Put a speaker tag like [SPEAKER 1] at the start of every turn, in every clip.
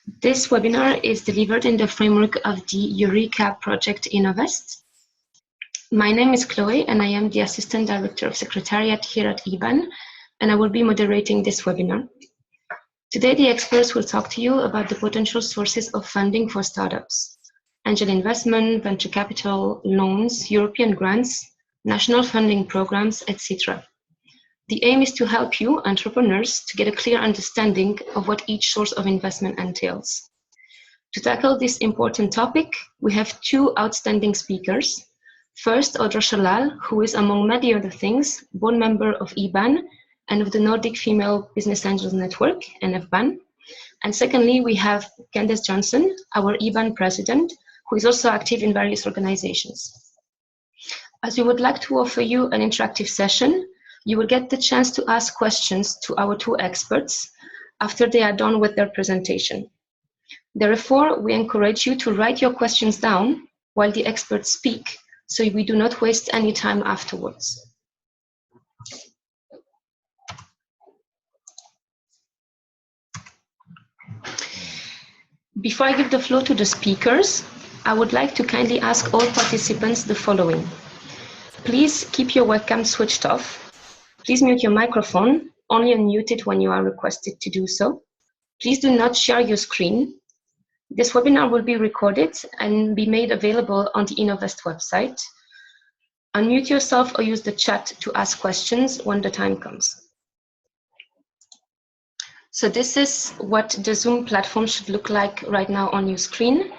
[SPEAKER 1] This webinar is delivered in the framework of the Eureka project nnovest. My name is Chloe and I am the Assistant Director of Secretariat here at IBAN, and I will be moderating this webinar. Today the experts will talk to you about the potential sources of funding for startups: angel investment, venture capital, loans, European grants, national funding programs, etc. The aim is to help you, entrepreneurs, to get a clear understanding of what each source of investment entails. To tackle this important topic, we have two outstanding speakers. First, Audra Shalal, who is, among many other things, board member of IBAN and of the Nordic Female Business Angels Network, NFBAN. And secondly, we have Candace Johnson, our IBAN president, who is also active in various organizations. As we would like to offer you an interactive session, you will get the chance to ask questions to our two experts after they are done with their presentation. Therefore, we encourage you to write your questions down while the experts speak, so we do not waste any time afterwards. Before I give the floor to the speakers, I would like to kindly ask all participants the following. Please keep your webcam switched off. Please mute your microphone, only unmute it when you are requested to do so. Please do not share your screen. This webinar will be recorded and be made available on the nnovest website. Unmute yourself or use the chat to ask questions when the time comes. So this is what the Zoom platform should look like right now on your screen.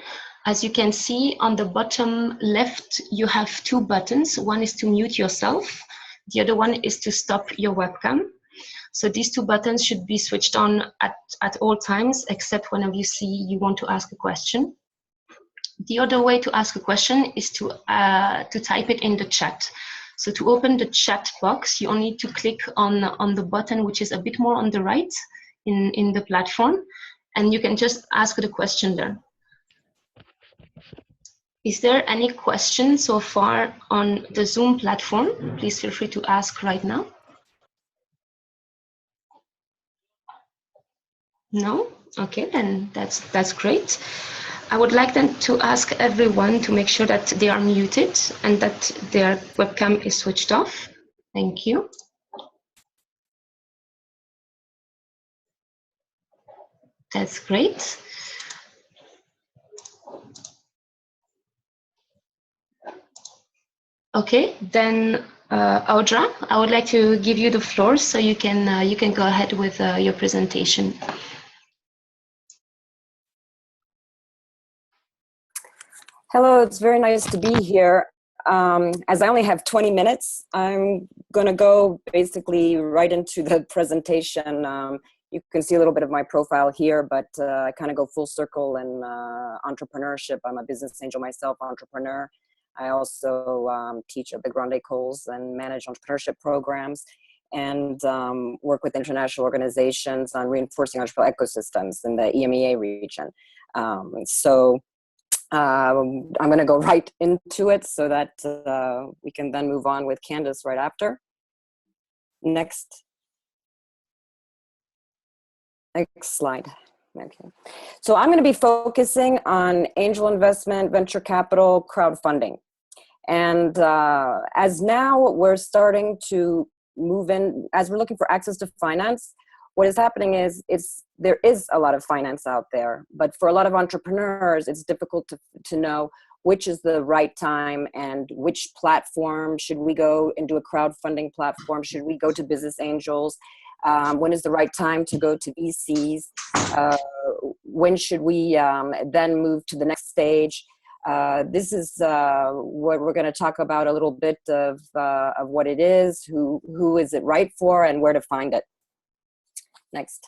[SPEAKER 1] As you can see on the bottom left, you have two buttons. One is to mute yourself. The other one is to stop your webcam. So these two buttons should be switched on at all times, except when obviously you want to ask a question. The other way to ask a question is to type it in the chat. So to open the chat box, you only need to click on the button which is a bit more on the right in the platform, and you can just ask the question there. Is there any question so far on the Zoom platform? Please feel free to ask right now. No? Okay, then that's great. I would like then to ask everyone to make sure that they are muted and that their webcam is switched off. Thank you. That's great. Okay, then Audra, I would like to give you the floor so you can go ahead with your presentation.
[SPEAKER 2] Hello, it's very nice to be here. As I only have 20 minutes, I'm going to go basically right into the presentation. You can see a little bit of my profile here, but I kind of go full circle in entrepreneurship. I'm a business angel myself, entrepreneur. I also teach at the Grande Écoles and manage entrepreneurship programs and work with international organizations on reinforcing entrepreneurial ecosystems in the EMEA region. I'm going to go right into it so that we can then move on with Candace right after. Next slide. Okay. So I'm going to be focusing on angel investment, venture capital, crowdfunding. And as now we're starting to move in, as we're looking for access to finance, what is happening is there is a lot of finance out there, but for a lot of entrepreneurs, it's difficult to know which is the right time and which platform. Should we go into a crowdfunding platform? Should we go to business angels? When is the right time to go to VCs? When should we then move to the next stage? This is what we're going to talk about a little bit of what it is, who is it right for, and where to find it. Next.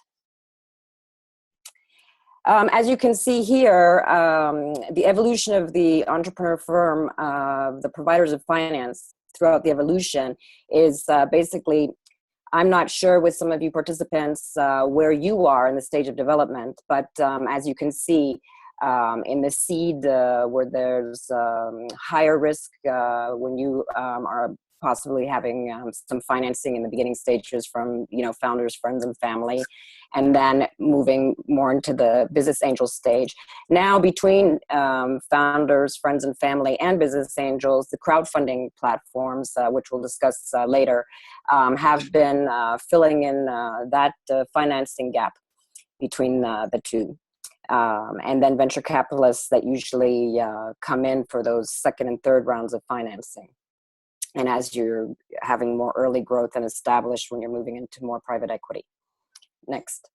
[SPEAKER 2] As you can see here, the evolution of the entrepreneur firm, the providers of finance throughout the evolution is basically, I'm not sure with some of you participants where you are in the stage of development, but as you can see, in the seed where there's higher risk when you are possibly having some financing in the beginning stages from, founders, friends, and family, and then moving more into the business angel stage. Now, between founders, friends, and family, and business angels, the crowdfunding platforms, which we'll discuss later, have been filling in that financing gap between the two. And then venture capitalists that usually come in for those second and third rounds of financing. And as you're having more early growth and established when you're moving into more private equity. Next.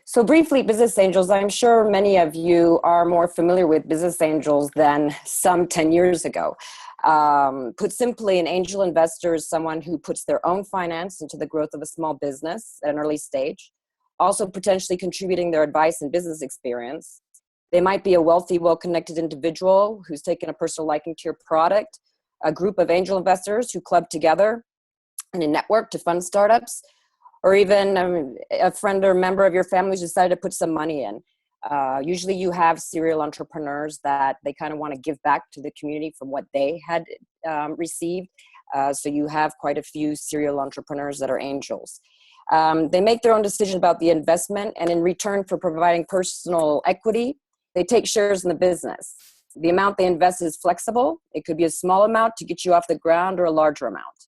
[SPEAKER 2] So briefly, business angels, I'm sure many of you are more familiar with business angels than some 10 years ago. Put simply, an angel investor is someone who puts their own finance into the growth of a small business at an early stage, also potentially contributing their advice and business experience. They might be a wealthy, well-connected individual who's taken a personal liking to your product, a group of angel investors who club together in a network to fund startups, or even a friend or member of your family who's decided to put some money in. Usually you have serial entrepreneurs that they kind of want to give back to the community from what they had received. So you have quite a few serial entrepreneurs that are angels. They make their own decision about the investment, and in return for providing personal equity, they take shares in the business. The amount they invest is flexible. It could be a small amount to get you off the ground or a larger amount.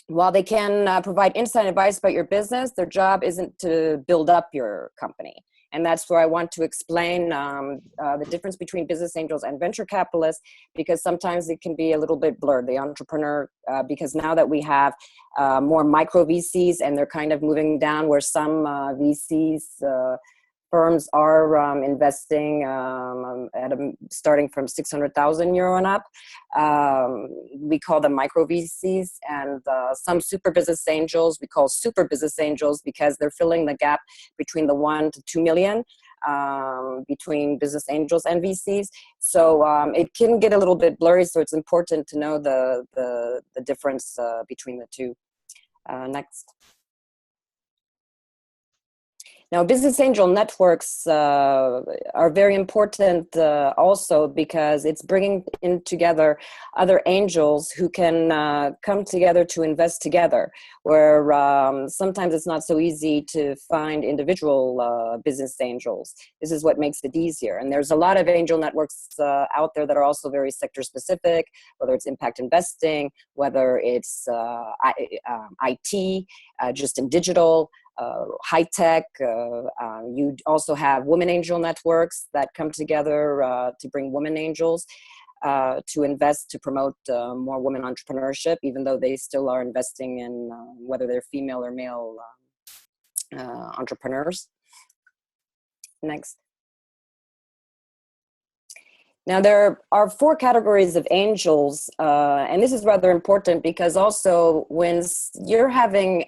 [SPEAKER 2] While they can provide inside advice about your business, their job isn't to build up your company. And that's where I want to explain the difference between business angels and venture capitalists, because sometimes it can be a little bit blurred, the entrepreneur, because now that we have more micro VCs and they're kind of moving down where some VCs, firms are investing starting from 600,000 euro and up. We call them micro VCs, and some super business angels we call super business angels because they're filling the gap between the 1 to 2 million between business angels and VCs. So it can get a little bit blurry. So it's important to know the difference between the two. Next. Now, business angel networks are very important also because it's bringing in together other angels who can come together to invest together, where sometimes it's not so easy to find individual business angels. This is what makes it easier. And there's a lot of angel networks out there that are also very sector specific, whether it's impact investing, whether it's IT, just in digital, high tech. You also have women angel networks that come together to bring women angels to invest, to promote more women entrepreneurship, even though they still are investing in whether they're female or male entrepreneurs. Next. Now, there are 4 categories of angels, and this is rather important because also when you're having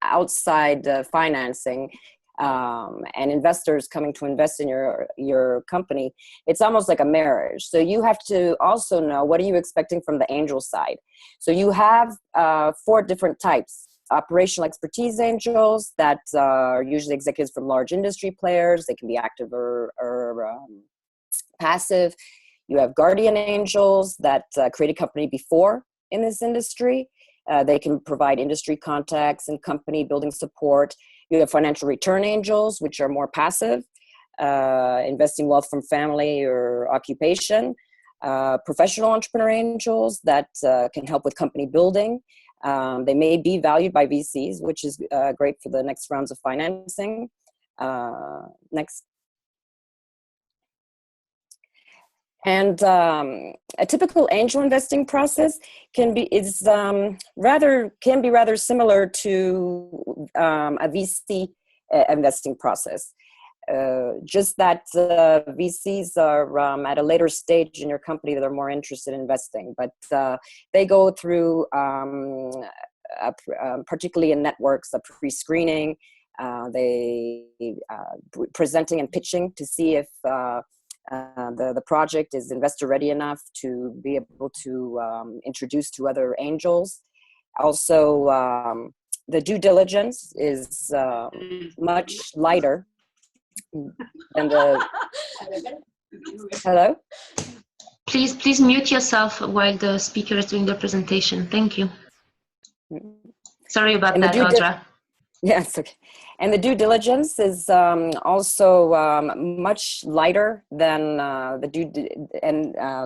[SPEAKER 2] outside financing and investors coming to invest in your company, it's almost like a marriage. So you have to also know, what are you expecting from the angel side? So you have 4 different types. Operational expertise angels that are usually executives from large industry players. They can be active or passive. You have guardian angels that create a company before in this industry. They can provide industry contacts and company building support. You have financial return angels, which are more passive, investing wealth from family or occupation. Professional entrepreneur angels that can help with company building. They may be valued by VCs, which is great for the next rounds of financing. Next. And a typical angel investing process can be rather similar to a VC investing process. Just that VCs are at a later stage in your company that are more interested in investing, but they go through, particularly in networks, a pre-screening, they presenting and pitching to see if the project is investor ready enough to be able to introduce to other angels. Also, the due diligence is much lighter than the... Hello?
[SPEAKER 1] Please mute yourself while the speaker is doing the presentation. Thank you. Sorry about
[SPEAKER 2] And
[SPEAKER 1] that, Audra.
[SPEAKER 2] Yes, okay. And the due diligence is also much lighter than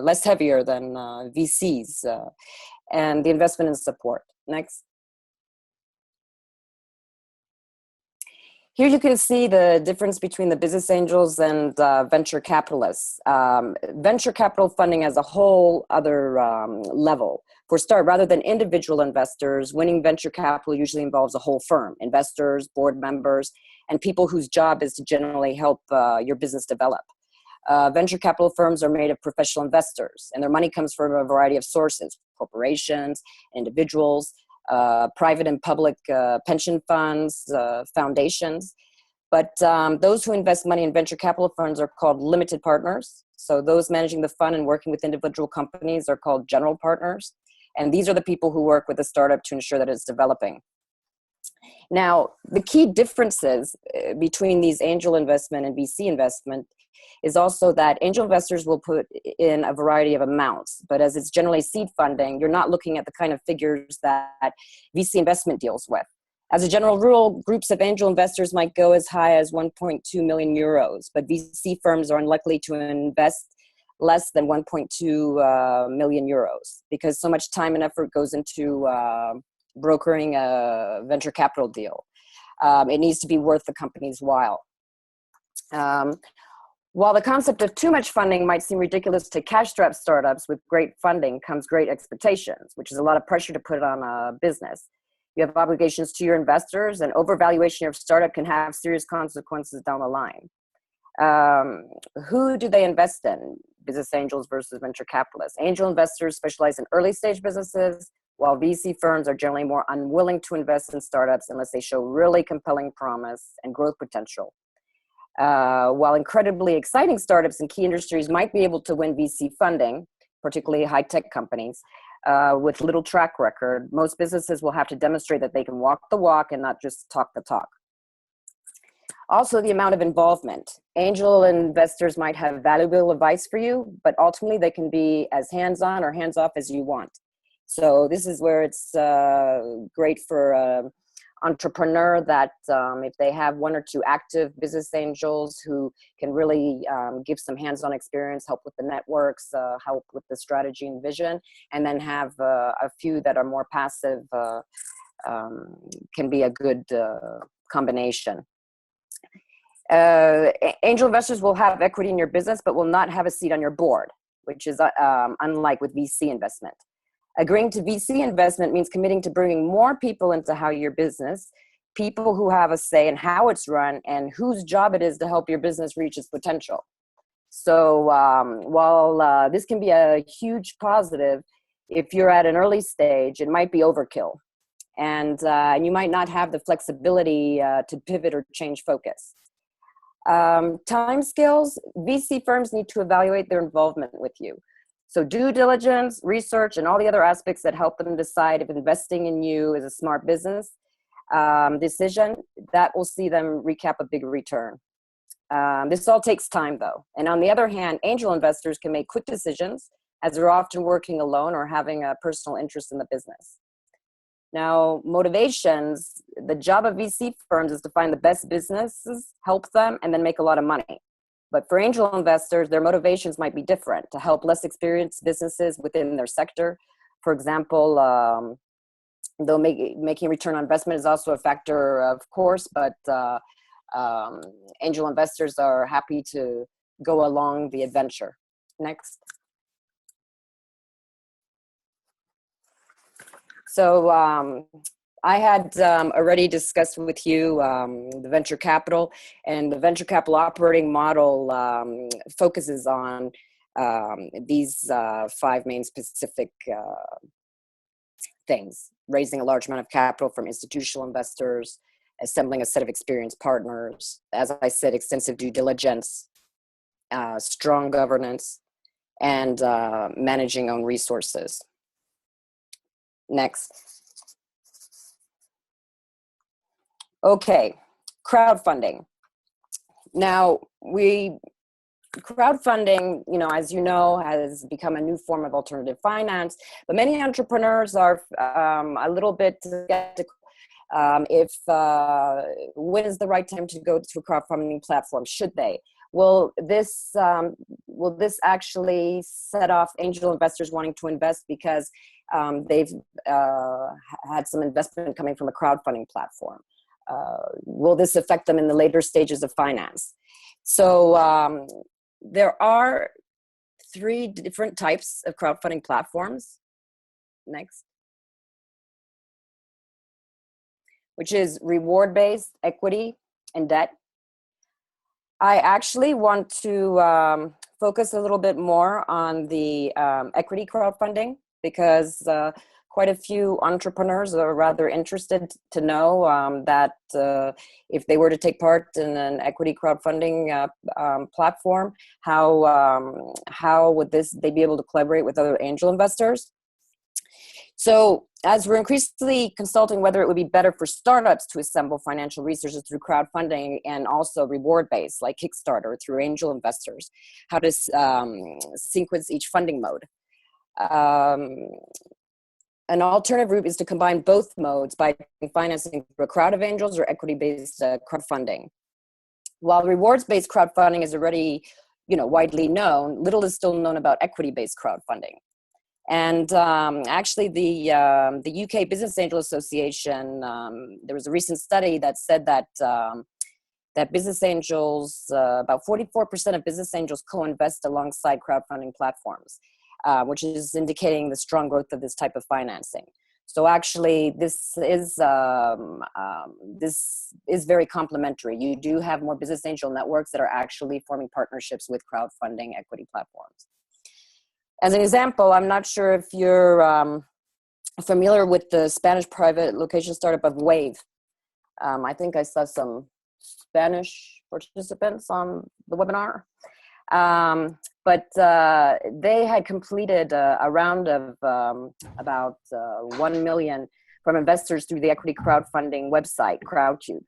[SPEAKER 2] less heavier than VCs and the investment and support. Next. Here you can see the difference between the business angels and venture capitalists. Venture capital funding as a whole other level. For start, rather than individual investors, winning venture capital usually involves a whole firm, investors, board members, and people whose job is to generally help your business develop. Venture capital firms are made of professional investors, and their money comes from a variety of sources, corporations, individuals, private and public pension funds, foundations. But those who invest money in venture capital funds are called limited partners. So those managing the fund and working with individual companies are called general partners. And these are the people who work with the startup to ensure that it's developing. Now, the key differences between these angel investment and VC investment is also that angel investors will put in a variety of amounts, but as it's generally seed funding, you're not looking at the kind of figures that VC investment deals with. As a general rule, groups of angel investors might go as high as 1.2 million euros, but VC firms are unlikely to invest less than 1.2 million euros because so much time and effort goes into brokering a venture capital deal. It needs to be worth the company's while. While the concept of too much funding might seem ridiculous to cash-strapped startups, with great funding comes great expectations, which is a lot of pressure to put on a business. You have obligations to your investors, and overvaluation of your startup can have serious consequences down the line. Who do they invest in? Business angels versus venture capitalists. Angel investors specialize in early stage businesses, while VC firms are generally more unwilling to invest in startups unless they show really compelling promise and growth potential. While incredibly exciting startups in key industries might be able to win VC funding, particularly high-tech companies, with little track record, most businesses will have to demonstrate that they can walk the walk and not just talk the talk. Also, the amount of involvement. Angel investors might have valuable advice for you, but ultimately they can be as hands-on or hands-off as you want. So this is where it's great for entrepreneur that if they have one or two active business angels who can really give some hands-on experience, help with the networks, help with the strategy and vision, and then have a few that are more passive can be a good combination. Angel investors will have equity in your business, but will not have a seat on your board, which is unlike with VC investment. Agreeing to VC investment means committing to bringing more people into how your business, people who have a say in how it's run and whose job it is to help your business reach its potential. So while this can be a huge positive, if you're at an early stage, it might be overkill. And you might not have the flexibility to pivot or change focus. Time scales, VC firms need to evaluate their involvement with you. So due diligence, research, and all the other aspects that help them decide if investing in you is a smart business decision, that will see them recap a big return. This all takes time though. And on the other hand, angel investors can make quick decisions as they're often working alone or having a personal interest in the business. Now, motivations, the job of VC firms is to find the best businesses, help them, and then make a lot of money. But for angel investors, their motivations might be different, to help less experienced businesses within their sector. For example, though making return on investment is also a factor, of course, but angel investors are happy to go along the adventure. Next. So I had already discussed with you the venture capital, and the venture capital operating model focuses on these 5 main specific things: raising a large amount of capital from institutional investors, assembling a set of experienced partners, as I said, extensive due diligence, strong governance, and managing own resources. Next. Okay, crowdfunding. Now, we crowdfunding, as you know, has become a new form of alternative finance, but many entrepreneurs are a little bit skeptical if when is the right time to go to a crowdfunding platform? Should they? Will this actually set off angel investors wanting to invest because they've had some investment coming from a crowdfunding platform? Will this affect them in the later stages of finance? So there are 3 different types of crowdfunding platforms. Next. Which is reward-based, equity, and debt. I actually want to focus a little bit more on the equity crowdfunding because quite a few entrepreneurs are rather interested to know that if they were to take part in an equity crowdfunding platform, how would they be able to collaborate with other angel investors? So as we're increasingly consulting whether it would be better for startups to assemble financial resources through crowdfunding and also reward-based like Kickstarter through angel investors, how to sequence each funding mode. An alternative route is to combine both modes by financing through a crowd of angels or equity-based crowdfunding. While rewards-based crowdfunding is already widely known, little is still known about equity-based crowdfunding. And actually, the UK Business Angel Association, there was a recent study that said that that business angels, about 44% of business angels co-invest alongside crowdfunding platforms, which is indicating the strong growth of this type of financing. So actually, this is very complementary. You do have more business angel networks that are actually forming partnerships with crowdfunding equity platforms. As an example, I'm not sure if you're familiar with the Spanish private location startup of Wave. I think I saw some Spanish participants on the webinar. But they had completed a round of about 1 million from investors through the equity crowdfunding website, Crowdcube.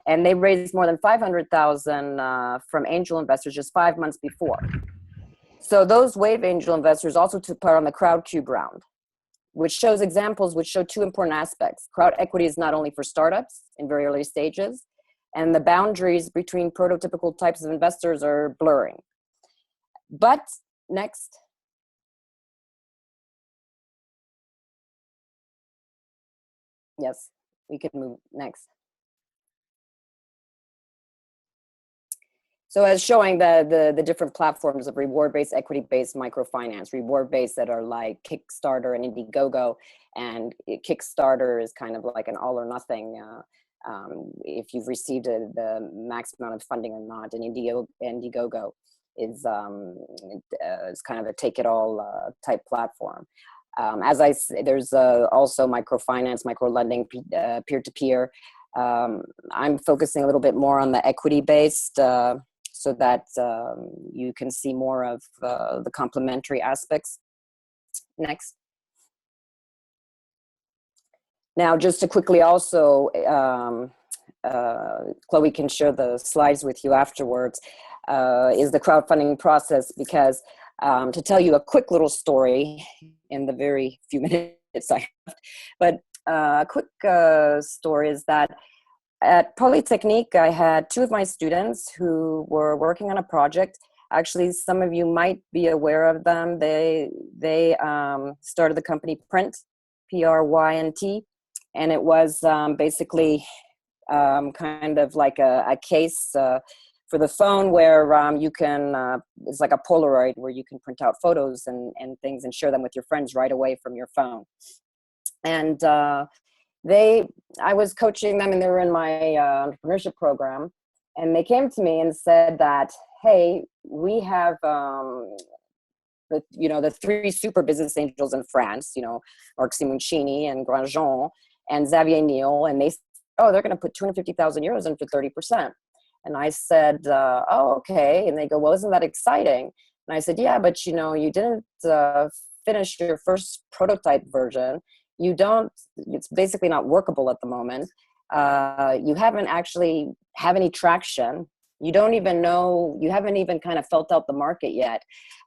[SPEAKER 2] And they raised more than 500,000 from angel investors just 5 months before. So those Wave angel investors also took part on the Crowdcube round, which shows 2 important aspects. Crowd equity is not only for startups in very early stages, and the boundaries between prototypical types of investors are blurring. But next. Yes, we could move next. So as showing the different platforms of reward-based, equity-based microfinance, reward-based that are like Kickstarter and Indiegogo, and Kickstarter is kind of like an all or nothing, if you've received the max amount of funding or not, and Indiegogo is kind of a take-it-all type platform. As I say, there's also microfinance, micro-lending, peer-to-peer. I'm focusing a little bit more on the equity-based so that you can see more of the complementary aspects. Next. Now, just to quickly also, Chloe can share the slides with you afterwards, is the crowdfunding process, because to tell you a quick little story in the very few minutes I have, but a quick story is that at Polytechnique, I had 2 of my students who were working on a project. Actually, some of you might be aware of them. They started the company Print, P-R-Y-N-T, and it was basically kind of like a case for the phone where you can, it's like a Polaroid where you can print out photos and things and share them with your friends right away from your phone. And I was coaching them, and they were in my entrepreneurship program, and they came to me and said that, hey, we have the 3 super business angels in France, Marc Simoncini and Grandjean and Xavier Niel, and they said, oh, they're going to put 250,000 euros in for 30%. And I said, oh, okay. And they go, well, isn't that exciting? And I said, yeah, but you didn't finish your first prototype version. It's basically not workable at the moment. You haven't actually have any traction. You don't even know, you haven't even kind of felt out the market yet.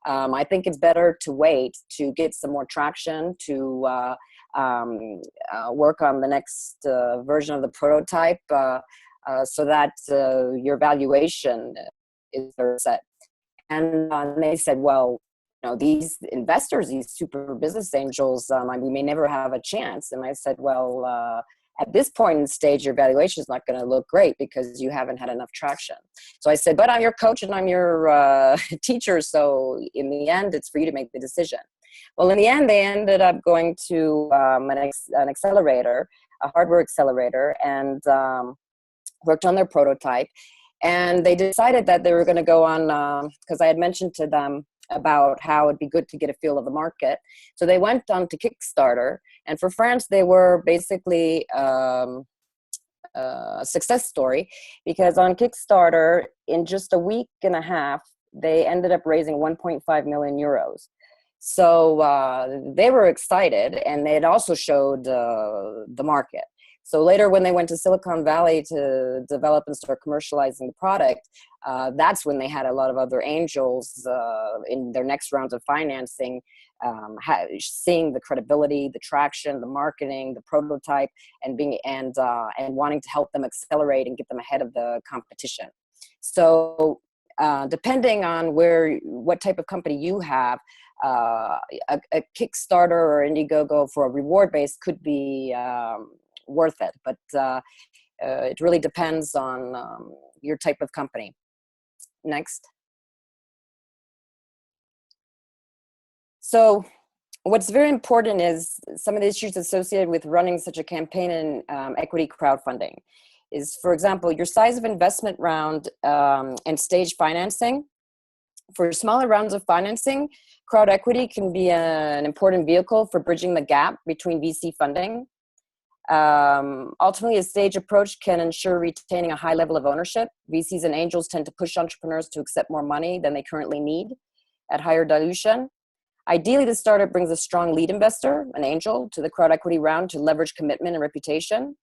[SPEAKER 2] I think it's better to wait to get some more traction, to work on the next version of the prototype, so that your valuation is set. And they said, well, these investors, these super business angels, we may never have a chance. And I said, well, at this point in the stage, your valuation is not going to look great because you haven't had enough traction. So I said, but I'm your coach and I'm your teacher. So in the end, it's for you to make the decision. Well, in the end, they ended up going to an accelerator, a hardware accelerator, and worked on their prototype. And they decided that they were going to go on, because I had mentioned to them about how it'd be good to get a feel of the market. So they went on to Kickstarter. And for France, they were basically a success story, because on Kickstarter, in just a week and a half, they ended up raising 1.5 million euros. So they were excited, and they had also showed the market. So later, when they went to Silicon Valley to develop and start commercializing the product, that's when they had a lot of other angels in their next rounds of financing, seeing the credibility, the traction, the marketing, the prototype, and wanting to help them accelerate and get them ahead of the competition. So depending on what type of company you have, a Kickstarter or Indiegogo for a reward base could be worth it, but it really depends on your type of company. Next. So what's very important is some of the issues associated with running such a campaign in equity crowdfunding is, for example, your size of investment round and stage financing. For smaller rounds of financing, crowd equity can be an important vehicle for bridging the gap between VC funding. Ultimately, a stage approach can ensure retaining a high level of ownership. VCs and angels tend to push entrepreneurs to accept more money than they currently need at higher dilution. Ideally, the startup brings a strong lead investor, an angel, to the crowd equity round to leverage commitment and reputation.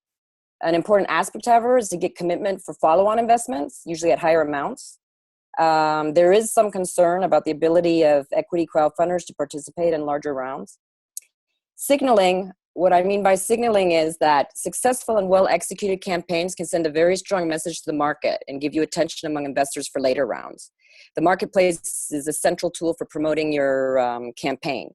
[SPEAKER 2] An important aspect, however, is to get commitment for follow-on investments, usually at higher amounts. There is some concern about the ability of equity crowdfunders to participate in larger rounds. Signaling. What I mean by signaling is that successful and well-executed campaigns can send a very strong message to the market and give you attention among investors for later rounds. The marketplace is a central tool for promoting your campaign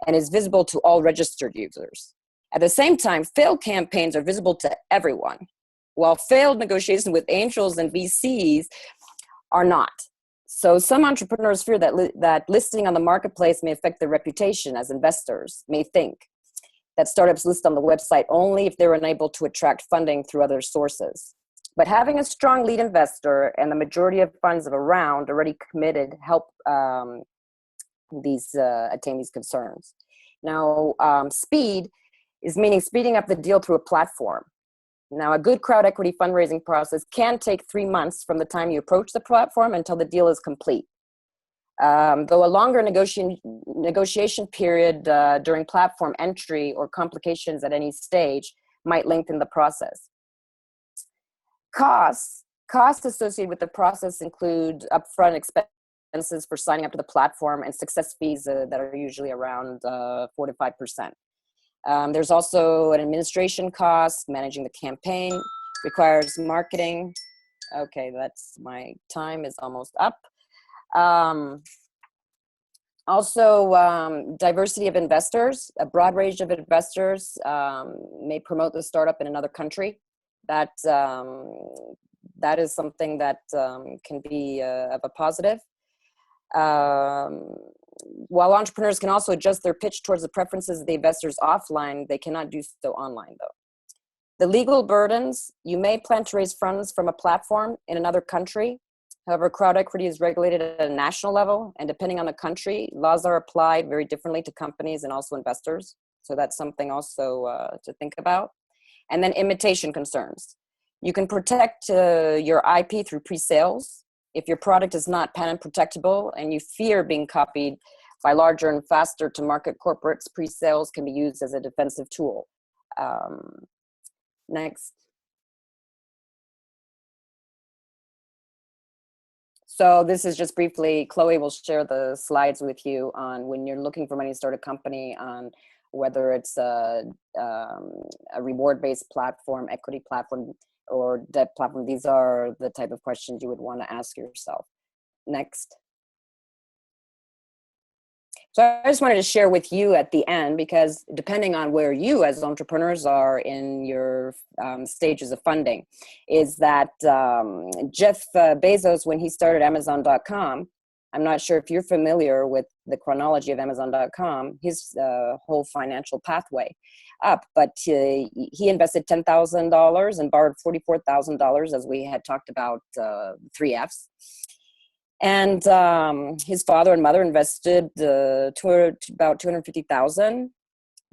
[SPEAKER 2] and is visible to all registered users. At the same time, failed campaigns are visible to everyone, while failed negotiations with angels and VCs are not. So some entrepreneurs fear that listing on the marketplace may affect their reputation, as investors may think that startups list on the website only if they're unable to attract funding through other sources. But having a strong lead investor and the majority of funds of a round already committed help attain these concerns. Now, speed is meaning speeding up the deal through a platform. Now, a good crowd equity fundraising process can take 3 months from the time you approach the platform until the deal is complete. Though a longer negotiation period during platform entry or complications at any stage might lengthen the process. Costs associated with the process include upfront expenses for signing up to the platform and success fees that are usually around 4 to 5%. There's also an administration cost. Managing the campaign requires marketing. Okay, that's my time is almost up. Also, diversity of investors. A broad range of investors may promote the startup in another country. That is something that can be of a positive. While entrepreneurs can also adjust their pitch towards the preferences of the investors offline, they cannot do so online, though. The legal burdens. You may plan to raise funds from a platform in another country. However, crowd equity is regulated at a national level, and depending on the country, laws are applied very differently to companies and also investors. So that's something also to think about. And then imitation concerns. You can protect your IP through pre-sales. If your product is not patent protectable and you fear being copied by larger and faster to market corporates, pre-sales can be used as a defensive tool. Next. So this is just briefly, Chloe will share the slides with you on when you're looking for money to start a company, on whether it's a reward-based platform, equity platform, or debt platform. These are the type of questions you would want to ask yourself. Next. So I just wanted to share with you at the end, because depending on where you as entrepreneurs are in your stages of funding, is that Jeff Bezos, when he started Amazon.com, I'm not sure if you're familiar with the chronology of Amazon.com, his whole financial pathway up, but he invested $10,000 and borrowed $44,000, as we had talked about, 3Fs. And his father and mother invested about $250,000.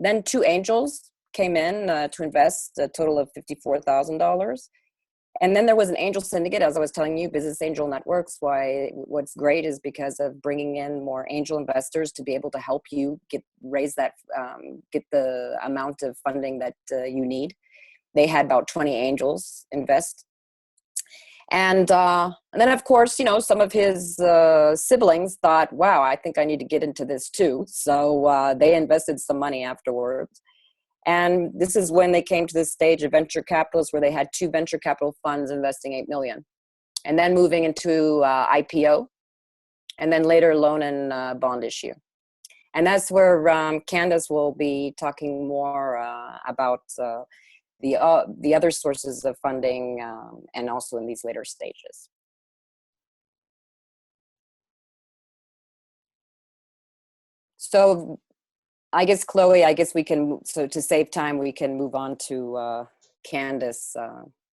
[SPEAKER 2] Then two angels came in to invest a total of $54,000. And then there was an angel syndicate, as I was telling you, Business Angel Networks. What's great is because of bringing in more angel investors to be able to help you get the amount of funding that you need. They had about 20 angels invest. And then, of course, some of his siblings thought, wow, I think I need to get into this too. So they invested some money afterwards. And this is when they came to this stage of venture capitalists, where they had two venture capital funds investing $8 million. And then moving into IPO, and then later loan and bond issue. And that's where Candace will be talking more about the other sources of funding, and also in these later stages. So I guess, Chloe, we can, so to save time, we can move on to Candace.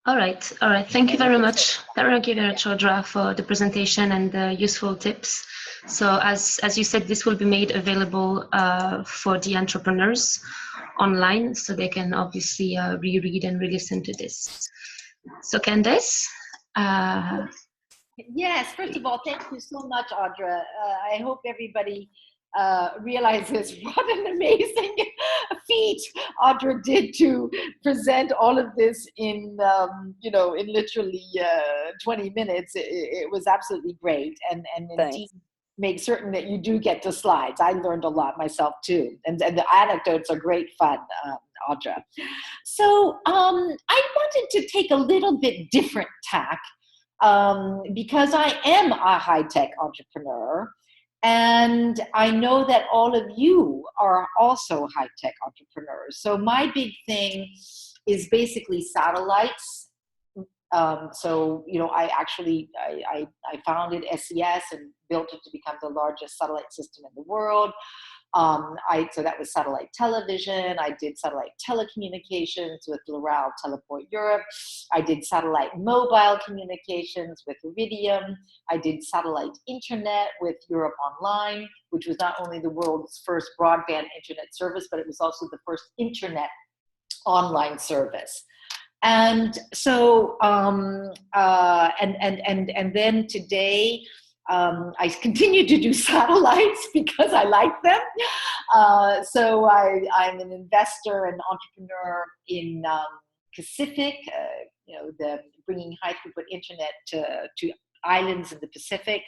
[SPEAKER 1] All right. Thank you very much, Chodra, for the presentation and the useful tips. So as you said, this will be made available for the entrepreneurs online, so they can obviously reread and re-listen to this. So Candace?
[SPEAKER 3] Yes, first of all, thank you so much, Audra. I hope everybody realizes what an amazing feat Audra did to present all of this in literally 20 minutes. It was absolutely great, and indeed make certain that you do get the slides. I learned a lot myself too, and the anecdotes are great fun, Audra. So I wanted to take a little bit different tack, because I am a high-tech entrepreneur. And I know that all of you are also high-tech entrepreneurs. So my big thing is basically satellites. I founded SES and built it to become the largest satellite system in the world. So that was satellite television. I did satellite telecommunications with L'Oréal Teleport Europe. I did satellite mobile communications with Iridium. I did satellite internet with Europe Online, which was not only the world's first broadband internet service, but it was also the first internet online service. And so, and then today, I continue to do satellites because I like them. So I'm an investor and entrepreneur in Pacific, the bringing high throughput internet to islands in the Pacific.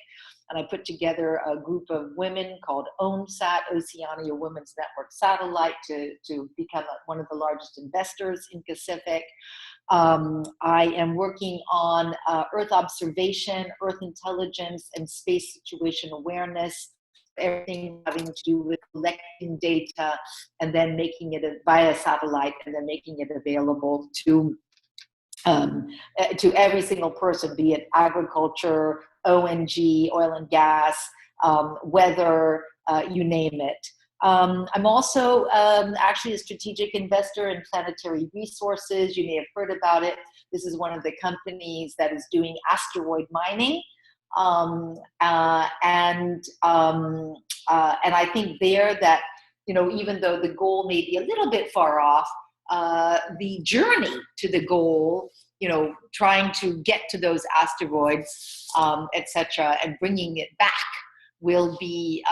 [SPEAKER 3] And I put together a group of women called OWNSAT, Oceania Women's Network Satellite, to become one of the largest investors in Pacific. I am working on Earth observation, Earth intelligence, and space situation awareness, everything having to do with collecting data and then making it via satellite and then making it available to every single person, be it agriculture, ONG, oil and gas, weather, you name it. I'm also actually a strategic investor in Planetary Resources. You may have heard about it. This is one of the companies that is doing asteroid mining. And I think there that, even though the goal may be a little bit far off, the journey to the goal, trying to get to those asteroids, etc., and bringing it back will be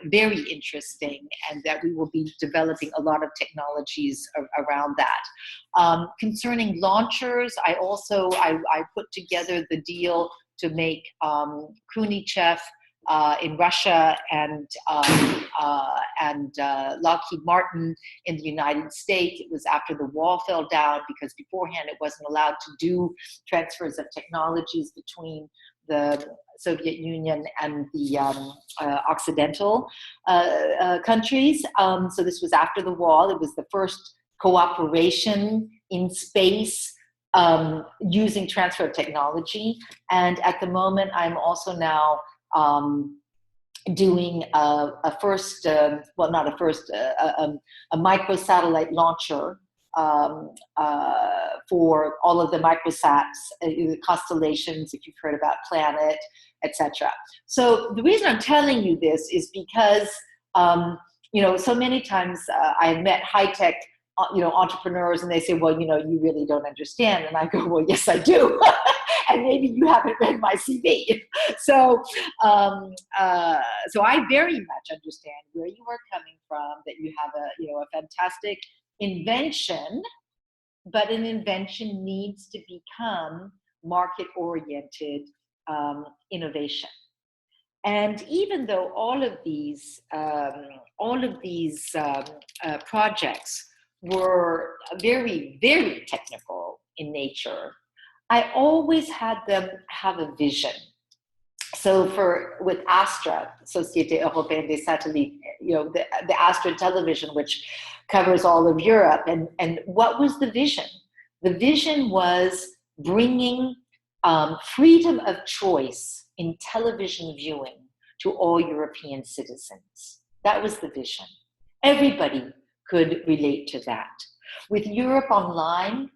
[SPEAKER 3] very interesting, and that we will be developing a lot of technologies around that. Concerning launchers, I put together the deal to make Khrushchev in Russia and Lockheed Martin in the United States. It was after the wall fell down, because beforehand it wasn't allowed to do transfers of technologies between the Soviet Union and the Occidental countries. So this was after the wall. It was the first cooperation in space using transfer of technology. And at the moment, I'm also now doing a microsatellite launcher for all of the microsats, constellations, if you've heard about Planet, etc. So the reason I'm telling you this is because, so many times I've met high-tech entrepreneurs, and they say, well, you really don't understand. And I go, well, yes, I do. And maybe you haven't read my CV. So I very much understand where you are coming from, that you have a fantastic invention, but an invention needs to become market-oriented innovation. And even though all of these projects were very, very technical in nature, I always had them have a vision. So with Astra, Société Européenne des Satellites, the Astra television, which covers all of Europe, and what was the vision? The vision was bringing freedom of choice in television viewing to all European citizens. That was the vision. Everybody could relate to that. With Europe Online,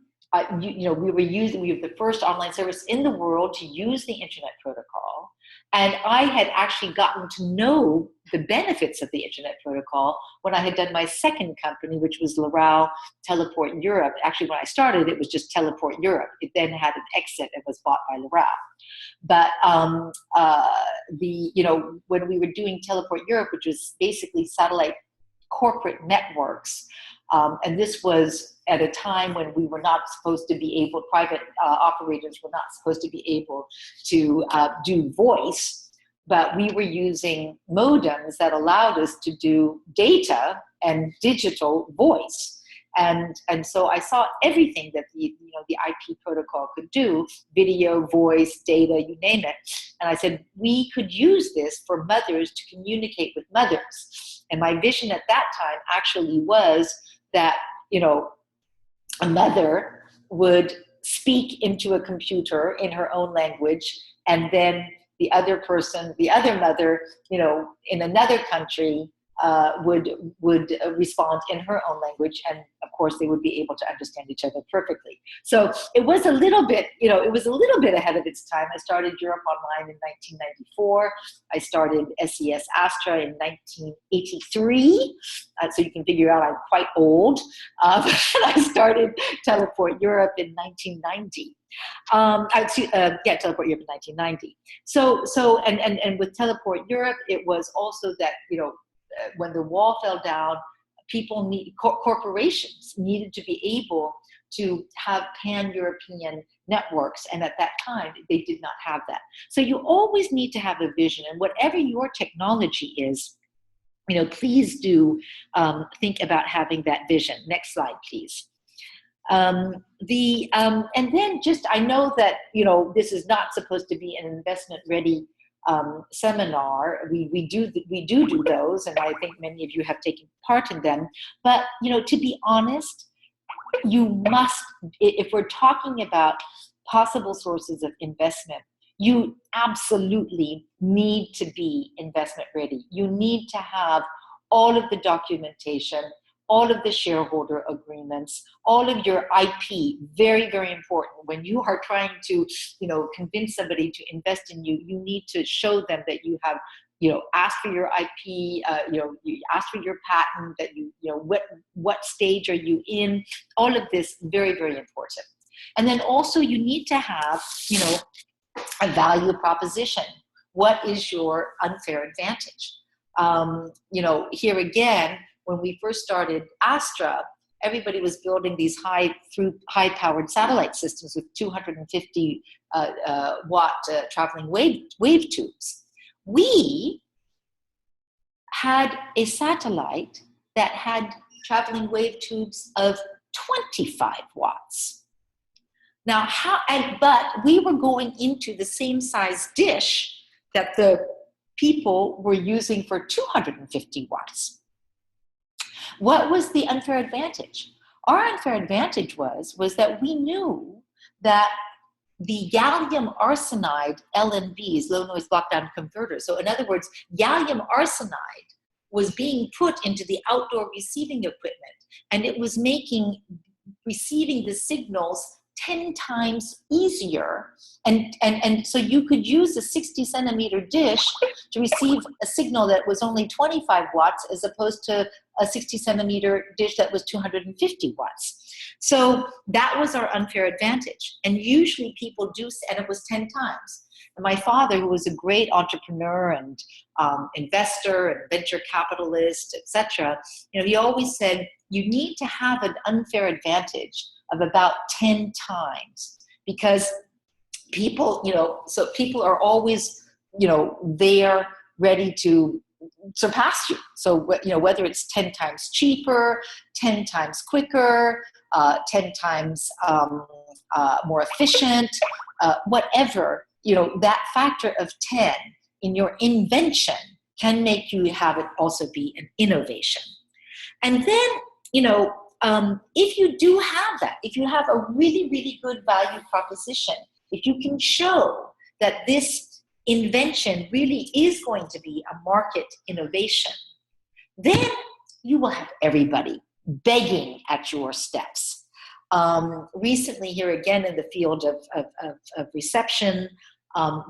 [SPEAKER 3] we were the first online service in the world to use the internet protocol. And I had actually gotten to know the benefits of the internet protocol when I had done my second company, which was L'Oréal Teleport Europe. Actually, when I started, it was just Teleport Europe. It then had an exit and was bought by L'Oréal. But when we were doing Teleport Europe, which was basically satellite corporate networks, and this was at a time when we were not supposed to be able, private operators were not supposed to be able to do voice, but we were using modems that allowed us to do data and digital voice. And so I saw everything that the IP protocol could do: video, voice, data, you name it. And I said, we could use this for mothers to communicate with mothers. And my vision at that time actually was that, a mother would speak into a computer in her own language, and then the other mother, in another country, would respond in her own language, and of course they would be able to understand each other perfectly. So it was a little bit ahead of its time. I started Europe Online in 1994. I started SES Astra in 1983. So you can figure out I'm quite old. I started Teleport Europe in 1990. Teleport Europe in 1990. So and with Teleport Europe, it was also that, when the wall fell down, corporations needed to be able to have pan-European networks. And at that time, they did not have that. So you always need to have a vision. And whatever your technology is, please do think about having that vision. Next slide, please. And then I know that, this is not supposed to be an investment ready seminar. We do those, and I think many of you have taken part in them. But to be honest, you must, if we're talking about possible sources of investment, you absolutely need to be investment ready. You need to have all of the documentation, all of the shareholder agreements, all of your IP, very, very important. When you are trying to, convince somebody to invest in you, you need to show them that you have, asked for your IP, you asked for your patent, that what stage are you in? All of this, very, very important. And then also you need to have, a value proposition. What is your unfair advantage? Here again, when we first started Astra, everybody was building these high-powered satellite systems with 250 watt traveling wave tubes. We had a satellite that had traveling wave tubes of 25 watts. Now, but we were going into the same size dish that the people were using for 250 watts. What was the unfair advantage? Our unfair advantage was that we knew that the gallium arsenide LNBs, low noise block-down converters, so in other words, gallium arsenide was being put into the outdoor receiving equipment, and it was making receiving the signals 10 times easier. And so you could use a 60 centimeter dish to receive a signal that was only 25 watts as opposed to a 60 centimeter dish that was 250 watts. So that was our unfair advantage. And usually people do, and it was 10 times. And my father, who was a great entrepreneur and investor and venture capitalist, etc., he always said, you need to have an unfair advantage of about 10 times, because people, so people are always, there ready to surpass you. So, whether it's 10 times cheaper, 10 times quicker, 10 times more efficient, whatever, that factor of 10 in your invention can make you have it also be an innovation. And then, if you do have that, if you have a really, really good value proposition, if you can show that this invention really is going to be a market innovation, then you will have everybody begging at your steps. Recently here again in the field of reception,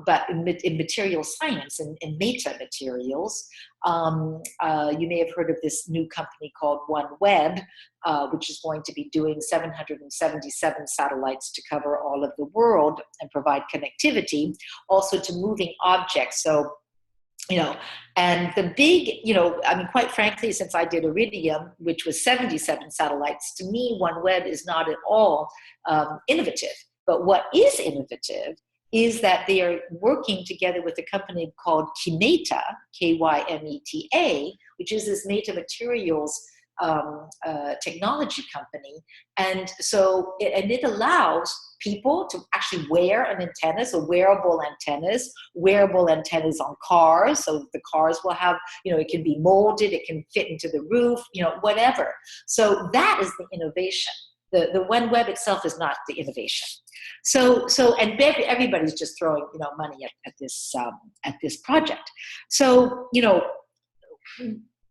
[SPEAKER 3] but in material science and in meta materials, you may have heard of this new company called OneWeb, which is going to be doing 777 satellites to cover all of the world and provide connectivity, also to moving objects. So, and the big, quite frankly, since I did Iridium, which was 77 satellites, to me, OneWeb is not at all innovative. But what is innovative is that they are working together with a company called Kymeta, Kymeta, which is this meta materials technology company. And so it allows people to actually wear an antenna, so wearable antennas on cars. So the cars will have, it can be molded, it can fit into the roof, whatever. So that is the innovation. The OneWeb itself is not the innovation. So and everybody's just throwing money at this project. So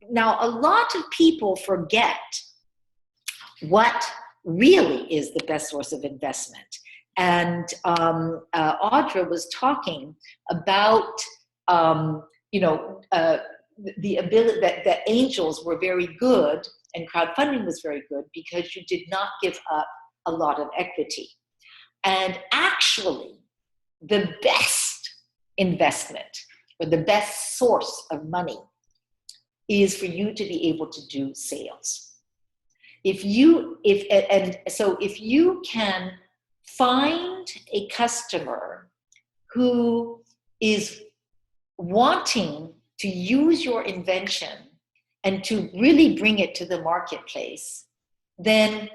[SPEAKER 3] now a lot of people forget what really is the best source of investment. And Audra was talking about the ability that angels were very good and crowdfunding was very good because you did not give up a lot of equity. And actually, the best investment or the best source of money is for you to be able to do sales. If you can find a customer who is wanting to use your invention and to really bring it to the marketplace, then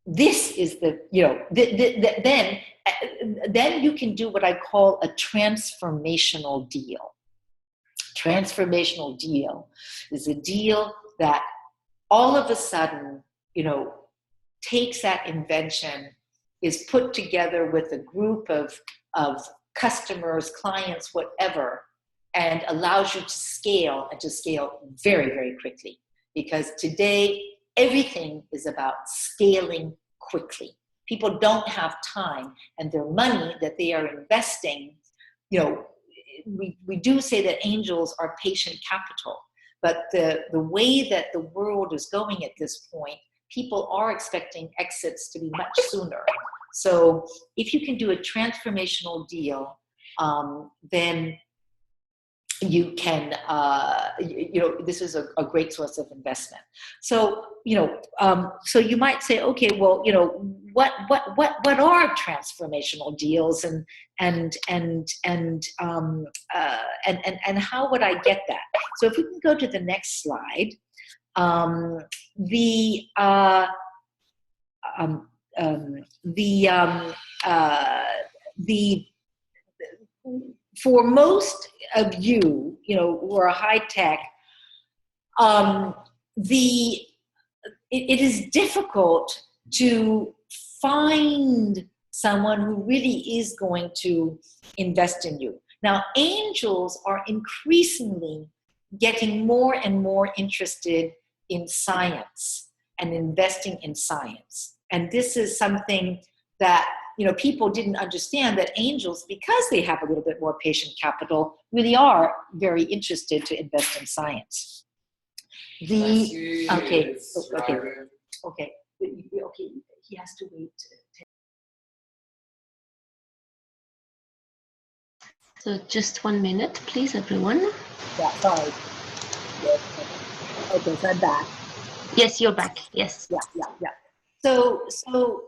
[SPEAKER 3] this is then you can do what I call a transformational deal. Transformational deal is a deal that all of a sudden, takes that invention, is put together with a group of customers, clients, whatever, and allows you to scale and to scale very, very quickly. Because today, everything is about scaling quickly. People don't have time, and their money that they are investing, we do say that angels are patient capital, but the way that the world is going at this point, people are expecting exits to be much sooner. So if you can do a transformational deal, then you can, this is a great source of investment. So, so you might say, okay, well, what are transformational deals, and how would I get that? So if we can go to the next slide, for most of you, who are high tech, it is difficult to find someone who really is going to invest in you. Now, angels are increasingly getting more and more interested in science and investing in science. And this is something that, people didn't understand, that angels, because they have a little bit more patient capital, really are very interested to invest in science. Okay, he has to wait.
[SPEAKER 1] So just 1 minute, please, everyone.
[SPEAKER 3] Yeah, sorry. Okay, so I'm back.
[SPEAKER 1] Yes, you're back. Yes.
[SPEAKER 3] Yeah. So who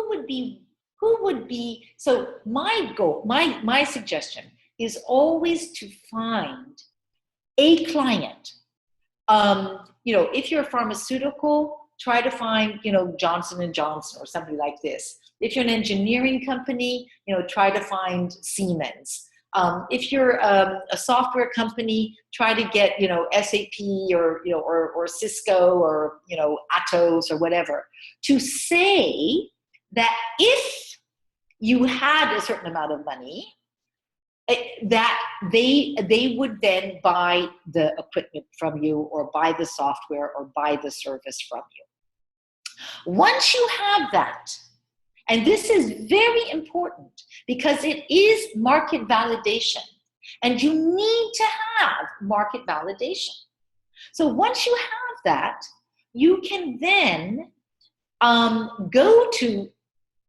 [SPEAKER 3] would be, so my goal, my suggestion is always to find a client. If you're a pharmaceutical, try to find, Johnson & Johnson or somebody like this. If you're an engineering company, try to find Siemens. If you're a software company, try to get, SAP or Cisco or, Atos or whatever, to say that if you had a certain amount of money, that they would then buy the equipment from you, or buy the software, or buy the service from you. Once you have that, and this is very important because it is market validation, and you need to have market validation. So once you have that, you can then go to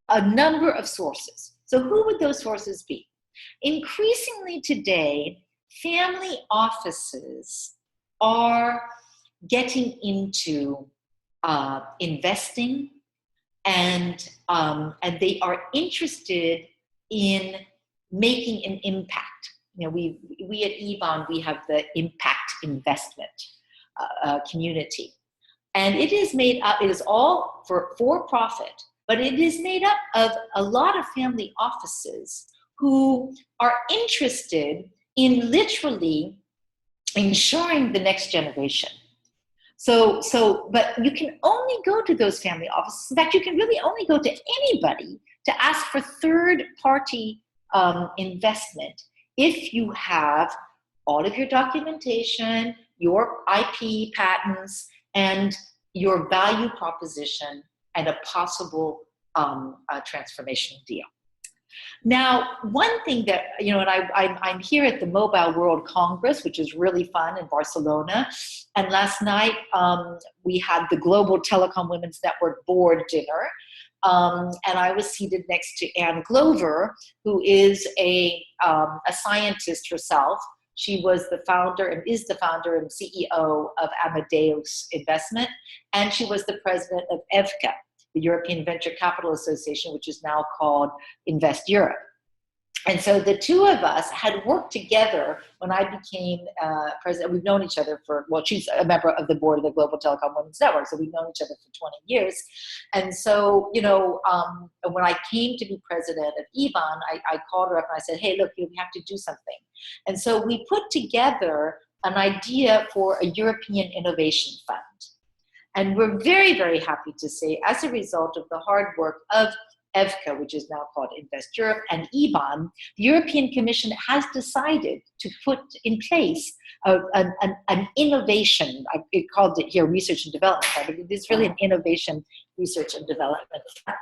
[SPEAKER 3] a number of sources. So who would those sources be? Increasingly today, family offices are getting into investing, and they are interested in making an impact. We at EBON, we have the impact investment community, and it is made up. It is all for profit, but it is made up of a lot of family offices who are interested in literally ensuring the next generation. But you can only go to those family offices. In fact, you can really only go to anybody to ask for third-party investment if you have all of your documentation, your IP patents, and your value proposition, and a possible transformational deal. Now, one thing that, and I'm here at the Mobile World Congress, which is really fun in Barcelona. And last night, we had the Global Telecom Women's Network board dinner. And I was seated next to Anne Glover, who is a scientist herself. She was the founder and is the founder and CEO of Amadeus Investment. And she was the president of EVCA, the European Venture Capital Association, which is now called Invest Europe. And so the two of us had worked together when I became president. We've known each other she's a member of the board of the Global Telecom Women's Network, so we've known each other for 20 years. And so, when I came to be president of EBON, I called her up and I said, hey, look, we have to do something. And so we put together an idea for a European Innovation Fund. And we're very, very happy to say, as a result of the hard work of EVCA, which is now called Invest Europe, and EBON, the European Commission has decided to put in place an innovation, I called it here Research and Development Fund, but it is really an innovation research and development fund.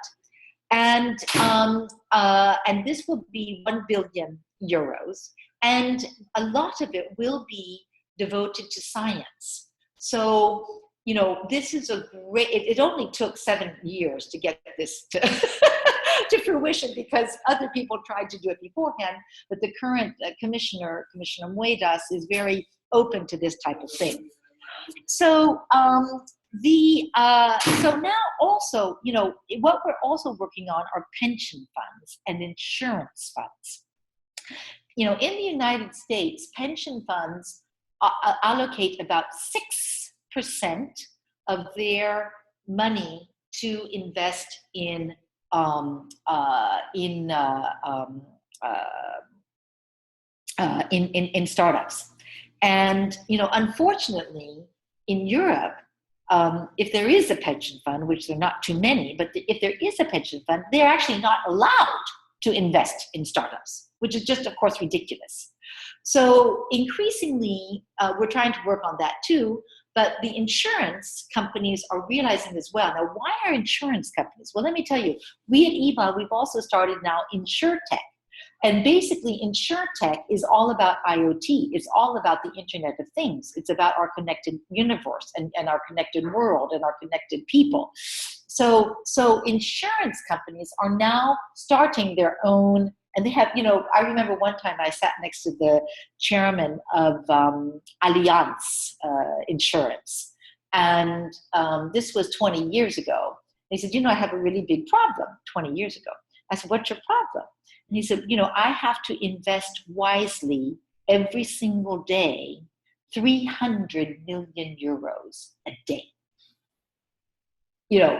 [SPEAKER 3] And this will be 1 billion euros, and a lot of it will be devoted to science. So, this is a great, it only took 7 years to get this to fruition, because other people tried to do it beforehand, but the current Commissioner Muedas, is very open to this type of thing. So so now also, what we're also working on are pension funds and insurance funds. In the United States, pension funds allocate about 6% of their money to invest in startups. And unfortunately, in Europe, if there is a pension fund, which there are not too many, but if there is a pension fund, they're actually not allowed to invest in startups, which is just, of course, ridiculous. So increasingly, we're trying to work on that too, but the insurance companies are realizing as well. Now, why are insurance companies? Well, let me tell you, we at EBA, we've also started now InsurTech. And basically, InsurTech is all about IoT. It's all about the Internet of Things. It's about our connected universe and our connected world and our connected people. So insurance companies are now starting their own, and they have, I remember one time I sat next to the chairman of Allianz Insurance. And this was 20 years ago. He said, I have a really big problem 20 years ago. I said, what's your problem? And he said, I have to invest wisely every single day, 300 million euros a day.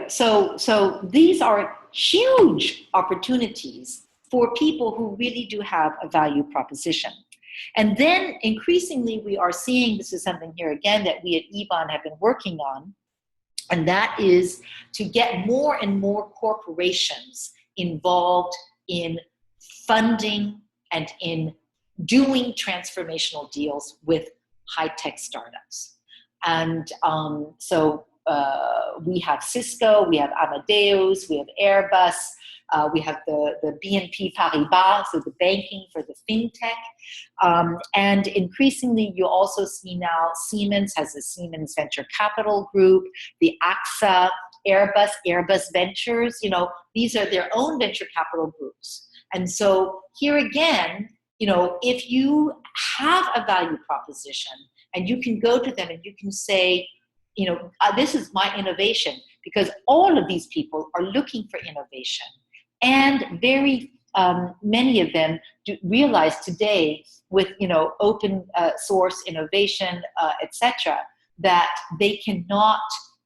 [SPEAKER 3] So these are huge opportunities for people who really do have a value proposition. And then increasingly we are seeing, this is something here again that we at EBAN have been working on, and that is to get more and more corporations involved in funding and in doing transformational deals with high-tech startups. And so we have Cisco, we have Amadeus, we have Airbus, we have the BNP Paribas, so the banking for the fintech. And increasingly, you also see now Siemens has the Siemens Venture Capital Group, the AXA, Airbus Ventures, these are their own venture capital groups. And so here again, if you have a value proposition and you can go to them and you can say, this is my innovation, because all of these people are looking for innovation. And very many of them realize today with, open source innovation, etc., that they cannot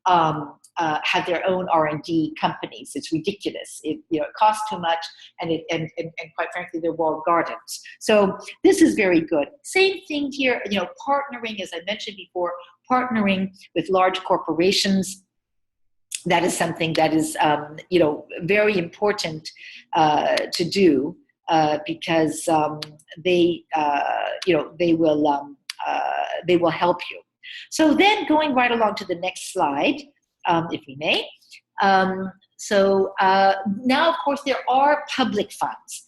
[SPEAKER 3] have their own R&D companies. It's ridiculous. It costs too much, and quite frankly, they're walled gardens. So this is very good. Same thing here. Partnering, as I mentioned before, partnering with large corporations. That is something that is very important to do because they will help you. So then going right along to the next slide, if we may. So now, of course, there are public funds.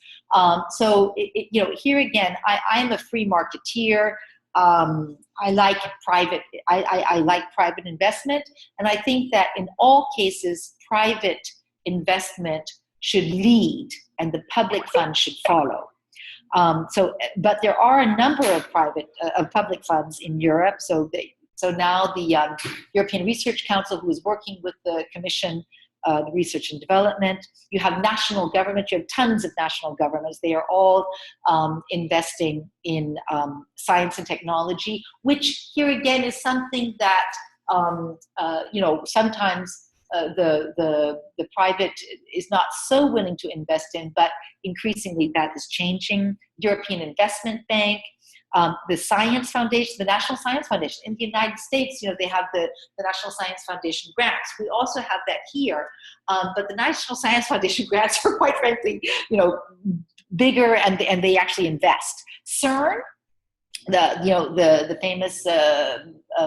[SPEAKER 3] So, here again, I'm a free marketeer. I like private investment. And I think that in all cases, private investment should lead and the public fund should follow. But there are a number of public funds in Europe. So now the European Research Council, who is working with the Commission, the research and development. You have national governments. You have tons of national governments. They are all investing in science and technology, which here again is something that sometimes the private is not so willing to invest in, but increasingly that is changing. European Investment Bank, the Science Foundation, the National Science Foundation. In the United States, they have the National Science Foundation grants. We also have that here, but the National Science Foundation grants are quite frankly, bigger, and they actually invest. CERN, the famous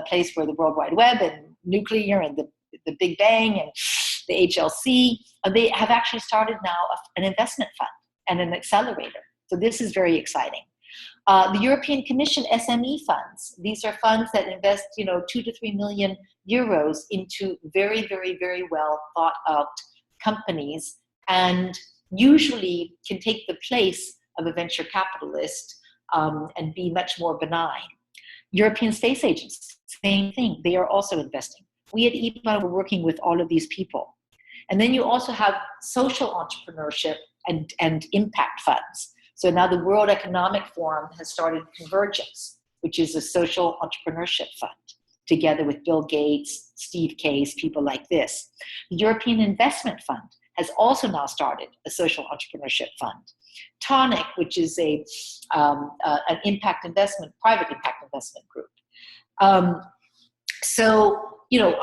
[SPEAKER 3] place for the World Wide Web and nuclear and the Big Bang and the HLC, they have actually started now an investment fund and an accelerator. So this is very exciting. The European Commission SME funds. These are funds that invest, 2 to 3 million euros into very, very, very well thought out companies, and usually can take the place of a venture capitalist and be much more benign. European Space Agency, same thing. They are also investing. We at EBA were working with all of these people. And then you also have social entrepreneurship and impact funds. So now the World Economic Forum has started Convergence, which is a social entrepreneurship fund, together with Bill Gates, Steve Case, people like this. The European Investment Fund has also now started a social entrepreneurship fund. Tonic, which is an private impact investment group. So,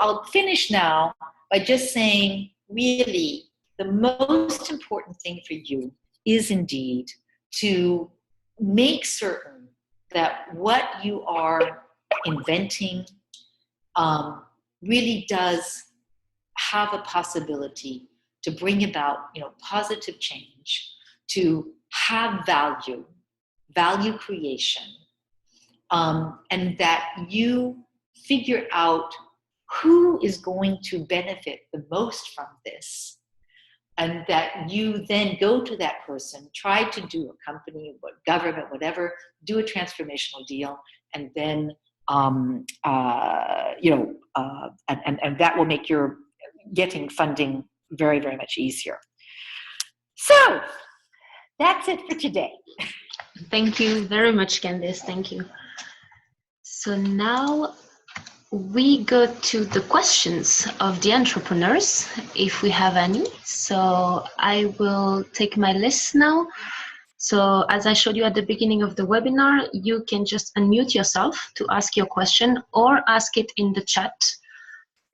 [SPEAKER 3] I'll finish now by just saying, really, the most important thing for you is indeed to make certain that what you are inventing really does have a possibility to bring about, positive change, to have value creation, and that you figure out who is going to benefit the most from this, and that you then go to that person, try to do a company, government, whatever, do a transformational deal, and then and that will make your getting funding very, very much easier. So that's it for today.
[SPEAKER 1] Thank you very much, Candice. Thank you. So now we go to the questions of the entrepreneurs, if we have any. So I will take my list now. So as I showed you at the beginning of the webinar, you can just unmute yourself to ask your question or ask it in the chat,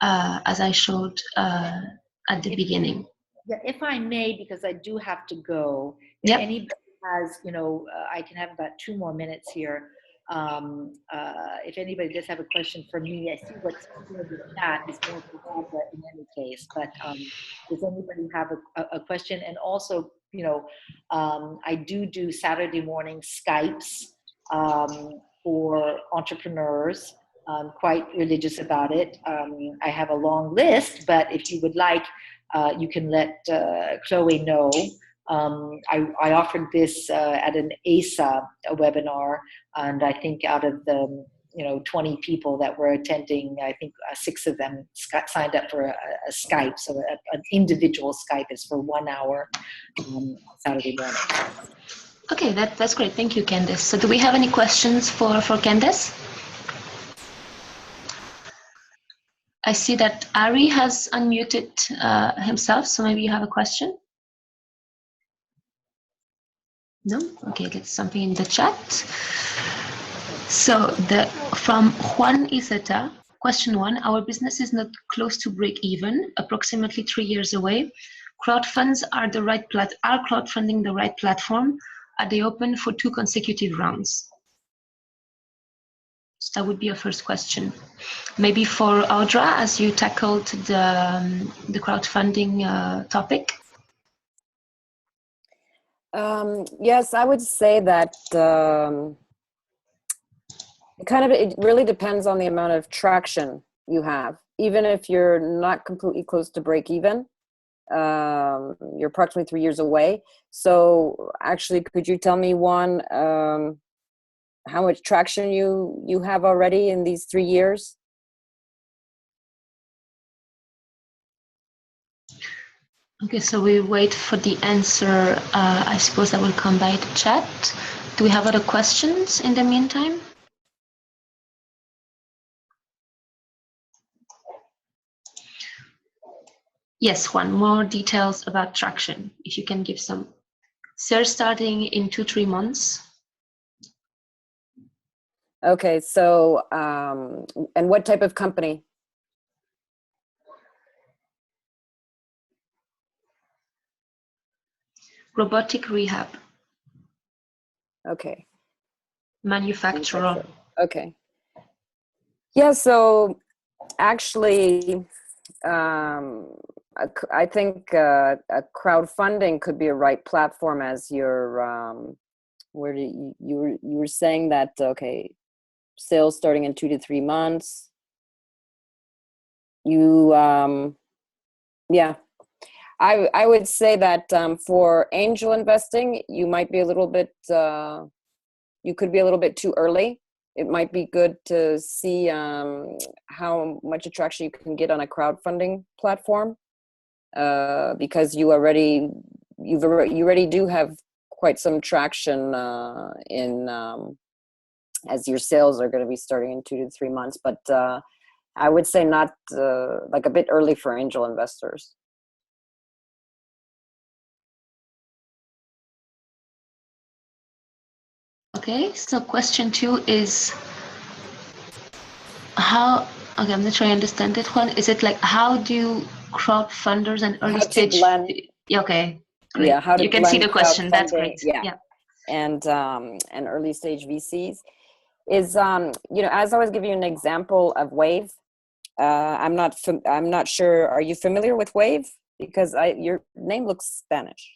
[SPEAKER 1] as I showed at the beginning.
[SPEAKER 3] Yeah, if I may, because I do have to go. If
[SPEAKER 1] Yep.
[SPEAKER 3] anybody has, I can have about 2 more minutes here. If anybody does have a question for me, I see what's in the chat is more for Barbara in any case. But does anybody have a question? And also, I do Saturday morning Skypes for entrepreneurs. I'm quite religious about it. I have a long list, but if you would like, you can let Chloe know. I offered this at an ASA webinar, and I think out of the 20 people that were attending, I think 6 of them signed up for a Skype. So an individual Skype is for 1 hour Saturday morning.
[SPEAKER 1] Okay, that's great. Thank you, Candice. So do we have any questions for Candice? I see that Ari has unmuted himself, so maybe you have a question? No? Okay, that's something in the chat. So from Juan Iseta, question 1, our business is not close to break even, approximately 3 years away. Crowdfunds are crowdfunding the right platform? Are they open for 2 consecutive rounds? So that would be your first question. Maybe for Audra, as you tackled the crowdfunding topic.
[SPEAKER 2] Yes, I would say that it really depends on the amount of traction you have. Even if you're not completely close to break even, you're approximately 3 years away. So actually, could you tell me, Juan, how much traction you have already in these 3 years?
[SPEAKER 1] Okay, so we wait for the answer. I suppose that will come by the chat. Do we have other questions in the meantime? Yes, Juan, more details about traction, if you can give some. So starting in 2-3 months.
[SPEAKER 2] Okay, so, and what type of company?
[SPEAKER 1] Robotic rehab.
[SPEAKER 2] Okay.
[SPEAKER 1] Manufacturer.
[SPEAKER 2] Okay. Yeah, so actually, I think a crowdfunding could be a right platform as your, where you were saying that, okay, sales starting in 2 to 3 months. Yeah, I would say that for angel investing, you might be a little bit, you could be a little bit too early. it might be good to see how much attraction you can get on a crowdfunding platform, because you already do have quite some traction in as your sales are going to be starting in 2 to 3 months. But I would say not like a bit early for angel investors.
[SPEAKER 1] Okay, so question 2 is how, okay, I'm not sure I understand that one. Is it like how do crowdfunders and early stage? Yeah, okay, great.
[SPEAKER 2] Yeah, how to
[SPEAKER 1] you can see
[SPEAKER 2] blend
[SPEAKER 1] the question. That's
[SPEAKER 2] crowdfunding,
[SPEAKER 1] great.
[SPEAKER 2] yeah. And early stage VCs is you know, as I always give you an example of Wave. I'm not sure. Are you familiar with Wave? Because your name looks Spanish.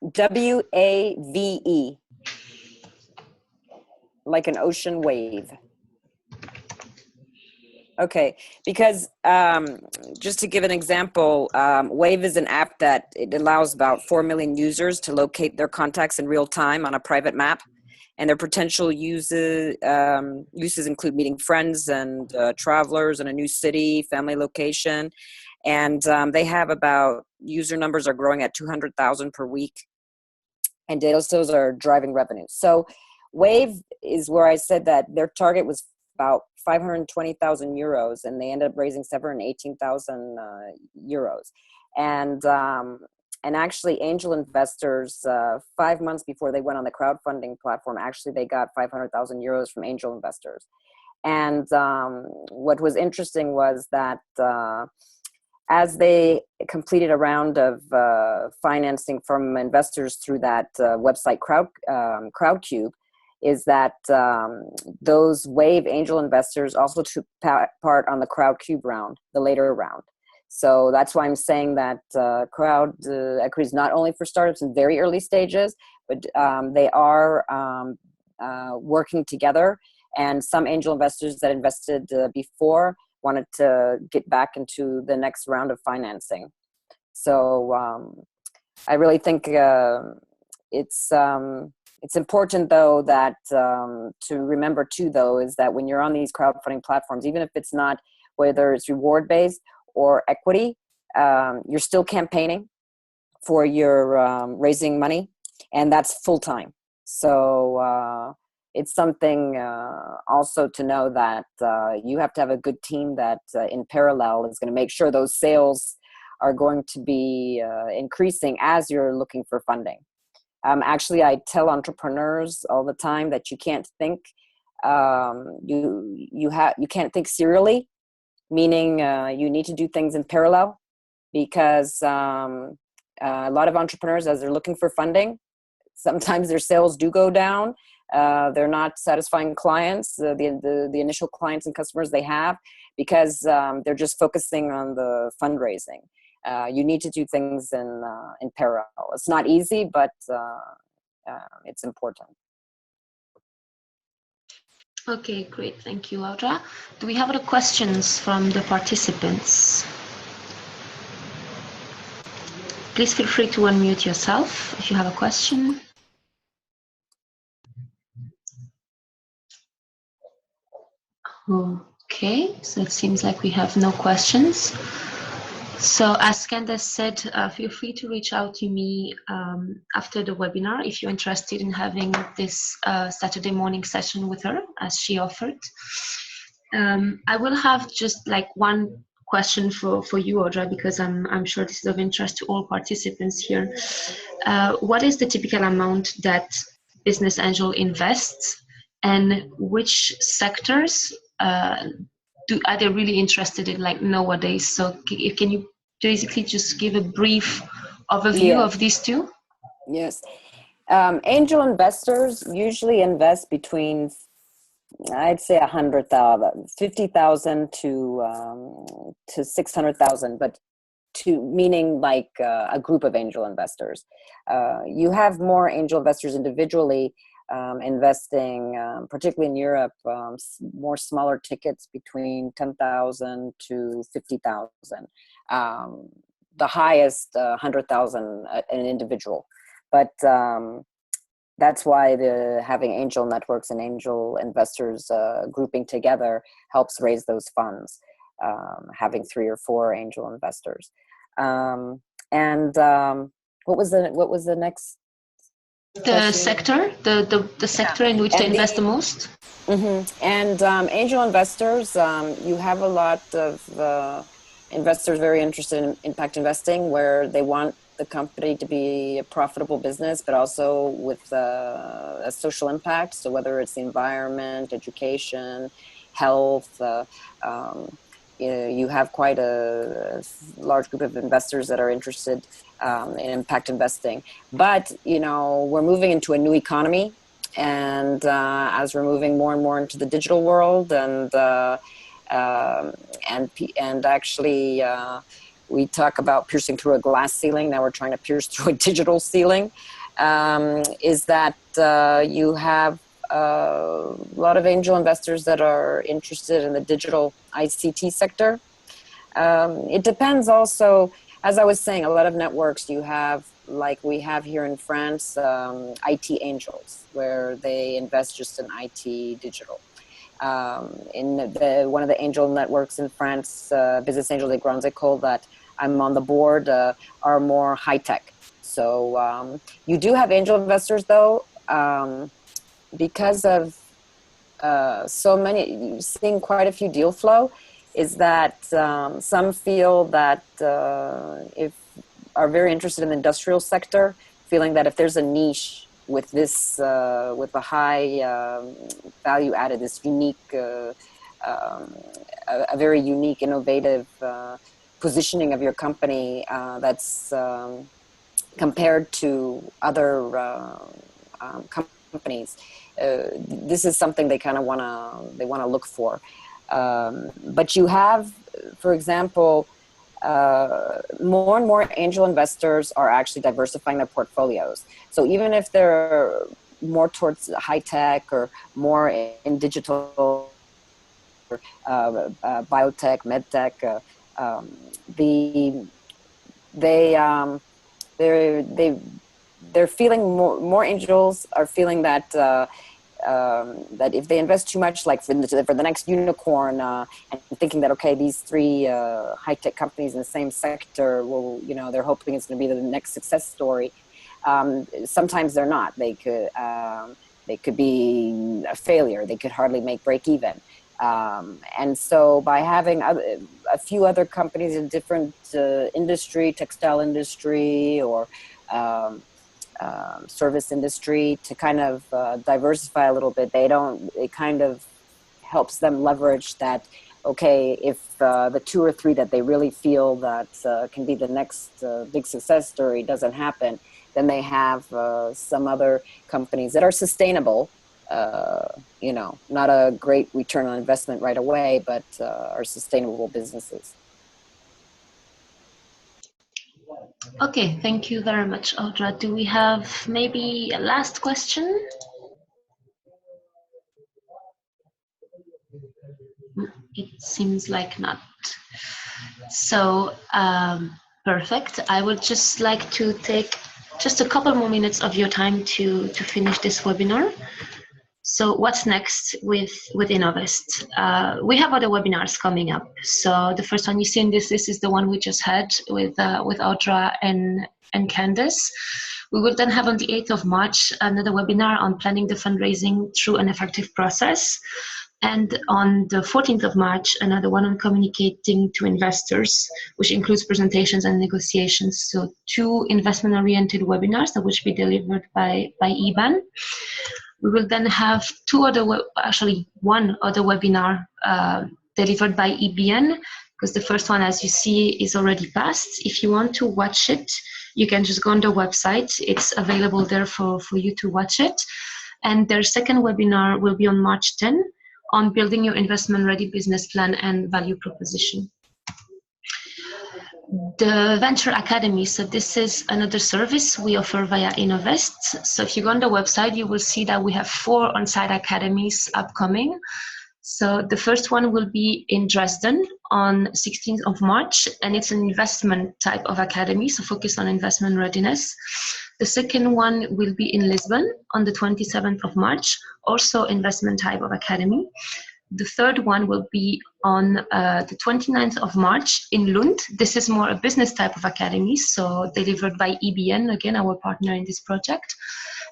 [SPEAKER 2] WAVE, like an ocean wave. Okay, because just to give an example, Wave is an app that it allows about 4 million users to locate their contacts in real time on a private map. And their potential uses include meeting friends and travelers in a new city, family location. And they have about, user numbers are growing at 200,000 per week. And data sales are driving revenue. So Wave is where I said that their target was about 520,000 euros, and they ended up raising 718,000 euros. And actually, angel investors, 5 months before they went on the crowdfunding platform, actually they got 500,000 euros from angel investors. And what was interesting was that as they completed a round of financing from investors through that website Crowdcube, is that those Wave angel investors also took part on the Crowdcube round, the later round. So that's why I'm saying that crowd equity is not only for startups in very early stages, but they are working together. And some angel investors that invested before wanted to get back into the next round of financing. So I really think it's important, though, that to remember too, though, is that when you're on these crowdfunding platforms, even if it's not, whether it's reward based or equity, you're still campaigning for your raising money, and that's full time. So it's something also to know that you have to have a good team that in parallel is going to make sure those sales are going to be increasing as you're looking for funding. Actually, I tell entrepreneurs all the time that you can't think you can't think serially, meaning you need to do things in parallel, because a lot of entrepreneurs, as they're looking for funding, sometimes their sales do go down. They're not satisfying clients, the initial clients and customers they have, because they're just focusing on the fundraising. You need to do things in parallel. It's not easy, but it's important.
[SPEAKER 1] Okay, great. Thank you, Laura. Do we have other questions from the participants? Please feel free to unmute yourself if you have a question. Okay, so it seems like we have no questions. So as Candace said, feel free to reach out to me after the webinar if you're interested in having this Saturday morning session with her, as she offered. I will have just like one question for you, Audra, because I'm sure this is of interest to all participants here. What is the typical amount that Business Angel invests, and which sectors are they really interested in, like, nowadays? So can you basically just give a brief overview of these two?
[SPEAKER 2] Yes. Angel investors usually invest between, I'd say 100,000, 50,000 to 600,000, but meaning like a group of angel investors. You have more angel investors individually investing, particularly in Europe, more smaller tickets between 10,000 to 50,000. The highest 100,000 an individual. But that's why having angel networks and angel investors grouping together helps raise those funds, having 3 or 4 angel investors. What was the next
[SPEAKER 1] The
[SPEAKER 2] question?
[SPEAKER 1] sector, the sector in which they invest the most.
[SPEAKER 2] And angel investors, you have a lot of investors very interested in impact investing, where they want the company to be a profitable business, but also with a social impact. So whether it's the environment, education, health, you have quite a large group of investors that are interested in impact investing. But, we're moving into a new economy. And as we're moving more and more into the digital world, and actually we talk about piercing through a glass ceiling. Now we're trying to pierce through a digital ceiling. Is that you have a lot of angel investors that are interested in the digital ICT sector. It depends also, as I was saying, a lot of networks you have, like we have here in France, IT angels, where they invest just in IT digital. In one of the angel networks in France, Business Angel des Grandes Écoles, that I'm on the board, are more high tech. So you do have angel investors, though, because of so many, seeing quite a few deal flow, is that some feel that if are very interested in the industrial sector, feeling that if there's a niche with this, with a high value added, this unique, a very unique, innovative positioning of your company that's compared to other companies, this is something they kind of want to look for. But you have, for example, more and more angel investors are actually diversifying their portfolios. So even if they're more towards high tech or more in digital, biotech, medtech, they're feeling more angels are feeling that that if they invest too much, like for the next unicorn, and thinking that, okay, these 3 high-tech companies in the same sector will, they're hoping it's going to be the next success story. Sometimes they're not. They could be a failure. They could hardly break even. And so by having a few other companies in different industry, textile industry, or service industry, to kind of diversify a little bit, it kind of helps them leverage that, okay, if the 2 or 3 that they really feel that can be the next big success story doesn't happen, then they have some other companies that are sustainable, not a great return on investment right away, but are sustainable businesses.
[SPEAKER 1] Okay, thank you very much, Audra. Do we have maybe a last question? It seems like not. So, perfect. I would just like to take just a couple more minutes of your time to finish this webinar. So what's next with Innovest? We have other webinars coming up. So the first one you see in this list is the one we just had with Audra and Candace. We will then have on the 8th of March another webinar on planning the fundraising through an effective process. And on the 14th of March, another one on communicating to investors, which includes presentations and negotiations. So 2 investment-oriented webinars that will be delivered by IBAN. We will then have 2 other, actually 1 other webinar delivered by EBN, because the first one, as you see, is already passed. If you want to watch it, you can just go on the website. It's available there for you to watch it. And their second webinar will be on March 10 on building your investment-ready business plan and value proposition. The Venture Academy, so this is another service we offer via Innovest. So if you go on the website, you will see that we have 4 on-site academies upcoming. So the first one will be in Dresden on 16th of March, and it's an investment type of academy, so focused on investment readiness. The second one will be in Lisbon on the 27th of March, also investment type of academy. The third one will be on the 29th of March in Lund. This is more a business type of academy, so delivered by EBN, again, our partner in this project.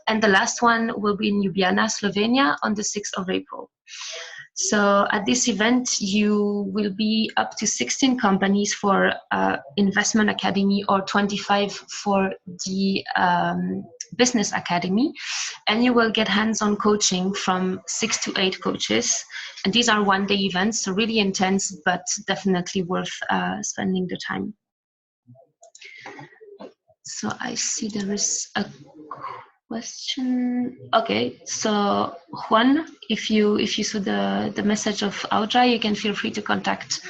[SPEAKER 1] And the last one will be in Ljubljana, Slovenia on the 6th of April. So at this event, you will be up to 16 companies for investment academy or 25 for the business academy. And you will get hands-on coaching from 6 to 8 coaches. And these are one-day events, so really intense, but definitely worth spending the time. So I see there is a question. Okay, so Juan, if you saw the message of Audra, you can feel free to contact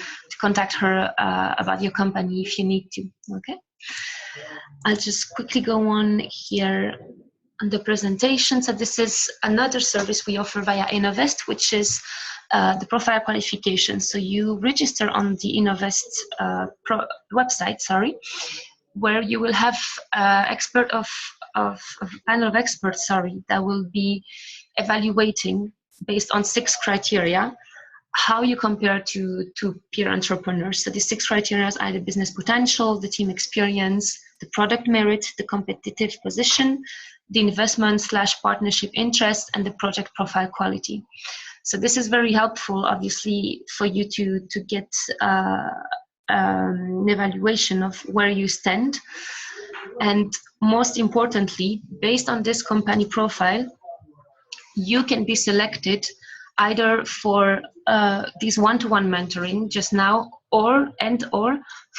[SPEAKER 1] her about your company if you need to. Okay, I'll just quickly go on here on the presentation. So this is another service we offer via nnovest, which is the profile qualification. So you register on the nnovest website, where you will have a panel of experts, that will be evaluating based on 6 criteria how you compare to peer entrepreneurs. So the 6 criteria are the business potential, the team experience, the product merit, the competitive position, the investment/partnership interest, and the project profile quality. So this is very helpful, obviously, for you to get an evaluation of where you stand. And most importantly, based on this company profile, you can be selected either for this one-to-one mentoring just now, or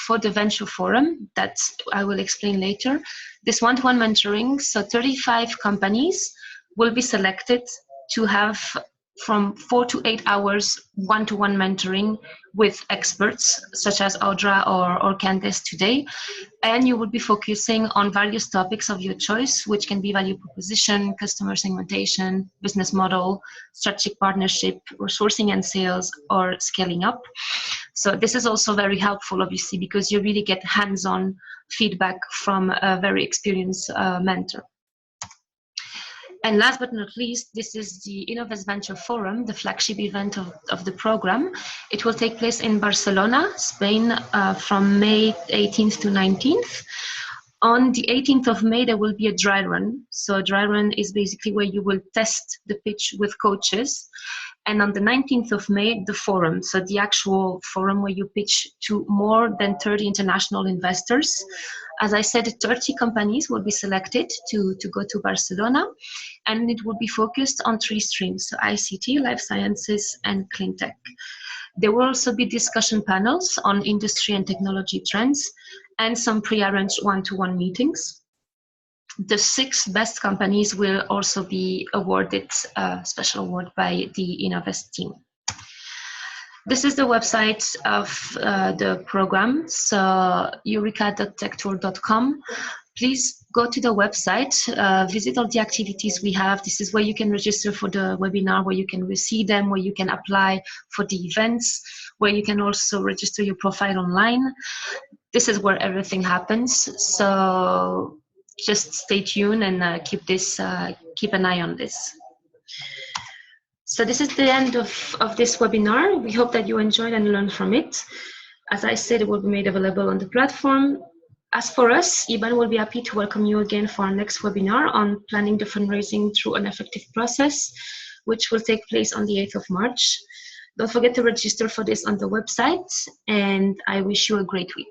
[SPEAKER 1] for the venture forum that I will explain later. This one-to-one mentoring, so 35 companies will be selected to have from 4 to 8 hours one-to-one mentoring with experts such as Audra or Candice today. And you will be focusing on various topics of your choice, which can be value proposition, customer segmentation, business model, strategic partnership, or sourcing and sales, or scaling up. So this is also very helpful, obviously, because you really get hands-on feedback from a very experienced mentor. And last but not least, this is the nnovest Venture Forum, the flagship event of the program. It will take place in Barcelona, Spain, from May 18th to 19th. On the 18th of May, there will be a dry run. So a dry run is basically where you will test the pitch with coaches. And on the 19th of May, the forum, so the actual forum where you pitch to more than 30 international investors. As I said, 30 companies will be selected to go to Barcelona, and it will be focused on 3 streams, so ICT, life sciences, and clean tech. There will also be discussion panels on industry and technology trends, and some pre-arranged one-to-one meetings. The 6 best companies will also be awarded a special award by the nnovest team. This is the website of the program, so eureka.techtour.com. Please go to the website, visit all the activities we have. This is where you can register for the webinar, where you can see them, where you can apply for the events, where you can also register your profile online. This is where everything happens. So just stay tuned and keep an eye on this. So this is the end of this webinar. We hope that you enjoyed and learned from it. As I said, it will be made available on the platform. As for us, IBAN will be happy to welcome you again for our next webinar on planning the fundraising through an effective process, which will take place on the 8th of March. Don't forget to register for this on the website, and I wish you a great week.